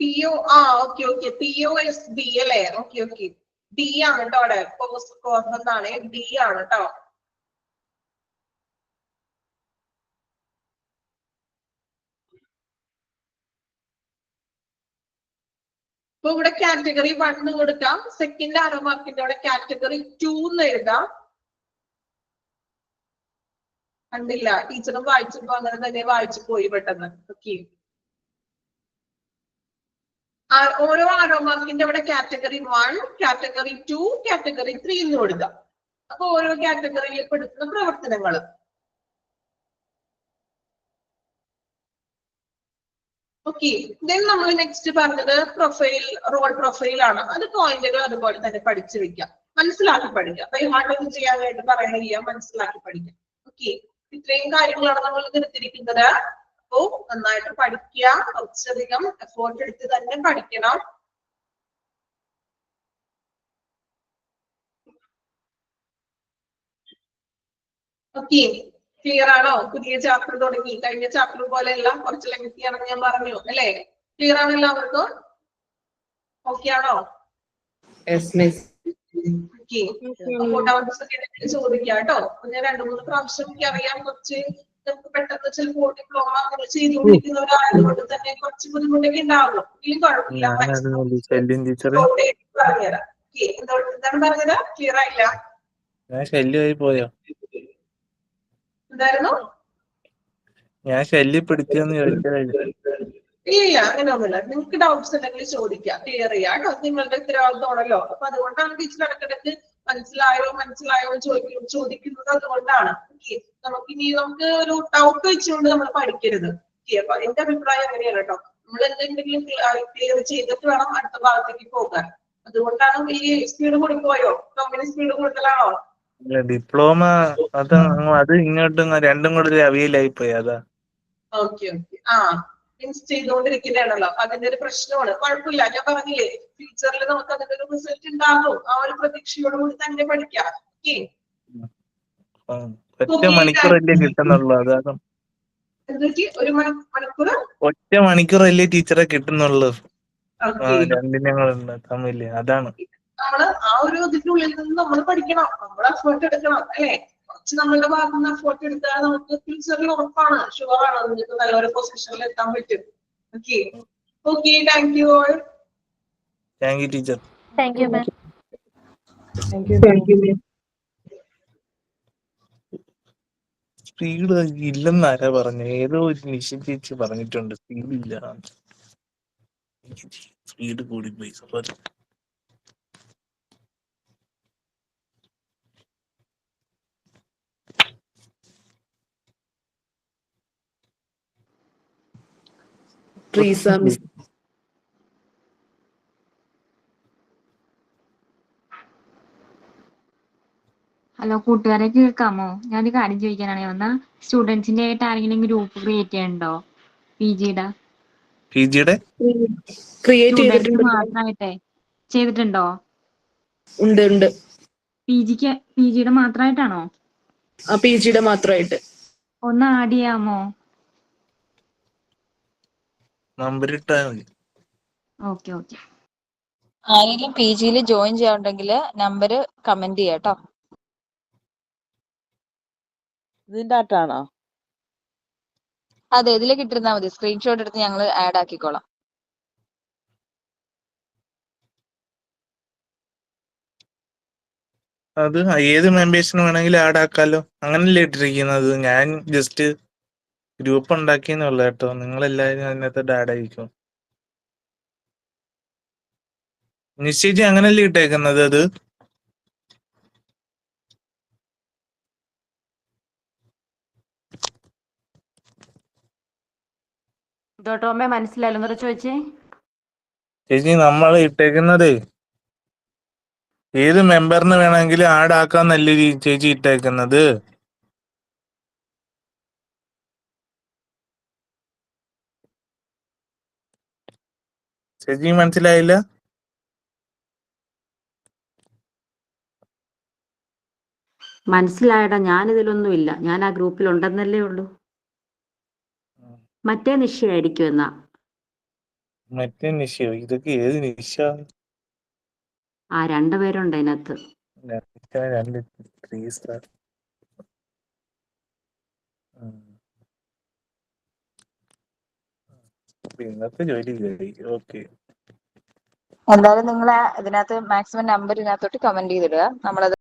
PO, ഓക്കെ, POSB അല്ലേ? ഓക്കെ, ഡി ആണ് കേട്ടോ. അവിടെ പോസ്റ്റ്-കോർപ്പ് എന്നാണ്, ഡി ആണ് കേട്ടോ. അപ്പൊ ഇവിടെ കാറ്റഗറി 1 കൊടുക്കാം. സെക്കൻഡ് ആരോ മാർക്കിന്റെ അവിടെ കാറ്റഗറി 2 എന്ന് എഴുതാം. കണ്ടില്ല? ടീച്ചറും വായിച്ചപ്പോ അങ്ങനെ തന്നെ വായിച്ചു പോയി പെട്ടെന്ന്. ഓക്കെ, ഓരോ ആരോ മാർക്കിന്റെ അവിടെ കാറ്റഗറി 1, കാറ്റഗറി 2, കാറ്റഗറി 3 എന്ന് കൊടുക്കാം. അപ്പൊ ഓരോ കാറ്റഗറിയിൽ പെടുത്തുന്ന പ്രവർത്തനങ്ങൾ. ഓക്കെ, ദെൻ നമ്മൾ നെക്സ്റ്റ് പറഞ്ഞത് പ്രൊഫൈൽ, റോൾ പ്രൊഫൈൽ ആണ്. അത് പോയിന്റുകൾ അതുപോലെ തന്നെ പഠിച്ചു വെക്കാം, മനസ്സിലാക്കി പഠിക്കാം. ബൈ ഹാർട്ട് ഒന്നും ചെയ്യാനായിട്ട് പറയണില്ല, മനസ്സിലാക്കി പഠിക്കാം. ഓക്കെ, ഇത്രയും കാര്യങ്ങളാണ് നമ്മൾ എടുത്തിരിക്കുന്നത്. അപ്പോ നന്നായിട്ട് പഠിക്കുക, കുറച്ചധികം എഫോർട്ട് എടുത്ത് തന്നെ പഠിക്കണം. ഓക്കെ, ക്ലിയർ ആണോ? പുതിയ ചാപ്റ്റർ തുടങ്ങി. കഴിഞ്ഞ ചാപ്റ്റർ പോലെ എല്ലാം കുറച്ച് ലെങ്തി ആണെന്ന് ഞാൻ പറഞ്ഞു അല്ലേ? ക്ലിയർ ആണ് എല്ലാവർക്കും? ഓക്കെ ആണോ? ഓക്കെ, അപ്പോ ഡൗട്ട്സ് ഒക്കെ ചോദിക്കാം കേട്ടോ. ഞാൻ 2-3 പ്രാവശ്യം എനിക്ക് അറിയാം കുറച്ച് നമുക്ക് പെട്ടെന്ന് ചിലപ്പോൾ ഡിപ്ലോമ അങ്ങനെ ചെയ്തുകൊണ്ടിരിക്കുന്നവരായതുകൊണ്ട് തന്നെ കുറച്ച് ബുദ്ധിമുട്ടൊക്കെ ഉണ്ടാവുള്ളൂ. എങ്കിലും കുഴപ്പമില്ല, പറഞ്ഞുതരാം. ഓക്കെ, എന്താണ് പറഞ്ഞത്? ക്ലിയർ ആയില്ല? ശല്യമായി പോയോ? എന്തായിരുന്നു? ഞാൻ ശല്യപ്പെടുത്തിയെന്ന് ചോദിച്ചതായിരുന്നു. ഇല്ല, അങ്ങനെയൊന്നുമില്ല. നിങ്ങൾക്ക് ഡൗട്ട്സ് ഉണ്ടെങ്കിൽ ചോദിക്കാം, ക്ലിയർ ചെയ്യാം കേട്ടോ. നിങ്ങളുടെ ഉത്തരവാദിത്തമാണല്ലോ. അപ്പൊ അതുകൊണ്ടാണ് ടീച്ചർ ഇടയ്ക്കിടയ്ക്ക് മനസ്സിലായോ ചോദിക്കുന്നത്. അതുകൊണ്ടാണ്. ഓക്കെ, നമുക്ക് ഒരു ഡൗട്ട് വെച്ചുകൊണ്ട് നമ്മൾ പഠിക്കരുത്. ഓക്കെ, അപ്പൊ എന്റെ അഭിപ്രായം അങ്ങനെയാണ് കേട്ടോ. നമ്മൾ എന്തെങ്കിലും ക്ലിയർ ചെയ്തിട്ട് വേണം അടുത്ത ഭാഗത്തേക്ക് പോകാൻ. അതുകൊണ്ടാണ് ഈ സ്പീഡ് കൂടി പോയോ? കമ്പനി സ്പീഡ് കൂടുതലാണോ? ഡിപ്ലോമ അത് ഇങ്ങോട്ടും രണ്ടും കൂടെ അവിയലായി പോയി. അതാ. ഓക്കെ, മീൻസ് ചെയ്തുകൊണ്ടിരിക്കുന്നതാണല്ലോ, അതിന്റെ ഒരു പ്രശ്നമാണ്. കുഴപ്പമില്ല, ഞാൻ പറഞ്ഞില്ലേ ഫ്യൂച്ചറിൽ നമുക്ക് അതിന്റെ ഒരു റിസൾട്ട് ഉണ്ടാകും. ആ ഒരു പ്രതീക്ഷയോട് കൂടി തന്നെ പഠിക്കാം. ഓക്കെ, ഒറ്റ മണിക്കൂറല്ലേ കിട്ടുന്നുള്ളൂ. അതാണ്. ഒരു മണിക്കൂർ ഒറ്റ മണിക്കൂറല്ലേ ടീച്ചറെ കിട്ടുന്നുള്ളൂ. രണ്ടിനും തമ്മില്. അതാണ്. നമ്മള് ആ ഒരു ഇതിന്റെ ഉള്ളിൽ നിന്ന് നമ്മൾ പഠിക്കണം, നമ്മൾ എഫേർട്ട് എടുക്കണം അല്ലെ. കുറച്ച് നമ്മളുടെ ഭാഗത്ത് നിന്ന് എഫേർട്ട് എടുത്താൽ നമുക്ക് ഫ്യൂച്ചറിൽ ഉറപ്പാണ്, ഷുവറാണ് നിങ്ങൾക്ക് നല്ലൊരു പൊസിഷനിൽ എത്താൻ പറ്റും. Okay okay, thank you all. Thank you teacher. Thank you ma'am. Thank you. Speed ഇല്ലെന്നാരാ പറഞ്ഞു? ഏതോ ഒരു നിശ്ചയിച്ച് പറഞ്ഞിട്ടുണ്ട് സ്പീഡ് ഇല്ല, സ്പീഡ് കൂടിപ്പോയി. സോറി. മിസ്. ഹലോ കൂട്ടുകാരെ, കേൾക്കാമോ? ഞാനൊരു കാര്യം ചോദിക്കാനാണ് വന്ന. സ്റ്റുഡൻസിന്റെ ആയിട്ട് ആരെങ്കിലും ഗ്രൂപ്പ് ക്രിയേറ്റ് ചെയ്യണ്ടോ പിജിയുടെ? ക്രിയേറ്റ് സ്റ്റുഡൻസ് ചെയ്തിട്ടുണ്ട്. മാത്രമായിട്ടേ ചെയ്തിട്ടുണ്ടോ? ഉണ്ട്. പിജിയുടെ മാത്രമായിട്ടാണോ? പിജിയുടെ മാത്രമായിട്ട്. ഒന്ന് ആഡ് ചെയ്യാമോ? നമ്പർ ഇട്ടാ മതി. ഓക്കെ. ആരെങ്കിലും പി ജിയിൽ ജോയിൻ ചെയ്യാനുണ്ടെങ്കിൽ നമ്പർ കമന്റ് ചെയ്യാട്ടോ. ഇതിന്റെ അകത്താണോ? അതെ, ഇതിലേക്ക് ഇട്ടിരുന്നാൽ മതി. സ്ക്രീൻഷോട്ട് എടുത്ത് ഞങ്ങൾ ആഡ് ആക്കിക്കോളാം. അത് ഏത് മെമ്പേഴ്സിന് വേണമെങ്കിലും ആഡ് ആക്കാലോ, അങ്ങനല്ലേ ഇട്ടിരിക്കുന്നത്? ഞാൻ ജസ്റ്റ് ഗ്രൂപ്പ് ഉണ്ടാക്കിയെന്നുള്ളു കേട്ടോ, നിങ്ങളെല്ലാവരും അതിനകത്ത് ആഡ് ആയിരിക്കും. നിശ്ചയിച്ച് അങ്ങനല്ലേ ഇട്ടേക്കുന്നത്? അത് ടോമേ മനസ്സിലായല്ലോ, എന്നോട് ചോദിച്ചേ. ചേച്ചി നമ്മൾ ഇട്ടേക്കുന്നതേ ഏത് മെമ്പറിന് വേണമെങ്കിലും ആഡ് ആക്കാന്നല്ലേ ചേച്ചി ഇട്ടേക്കുന്നത്? ചേച്ചി മനസ്സിലായില്ല? മനസ്സിലായടാ, ഞാനിതിലൊന്നും ഇല്ല, ഞാൻ ആ ഗ്രൂപ്പിൽ ഉണ്ടെന്നല്ലേ ഉള്ളൂ. മറ്റേ നിശ്ചയായിരിക്കും എന്നാ. മറ്റേ നിശ്ചയോ? ഇതൊക്കെ ഏത് നിശ്ച? ആ 2 പേരുണ്ട് അതിനകത്ത്. രണ്ട് 3 സ്റ്റാർ. ഇന്നത്തെ ജോലി കഴി. ഓക്കെ. എന്തായാലും നിങ്ങൾ ഇതിനകത്ത് മാക്സിമം നമ്പർ ഇതിനകത്തോട്ട് കമന്റ് ചെയ്തിടുക. നമ്മളത്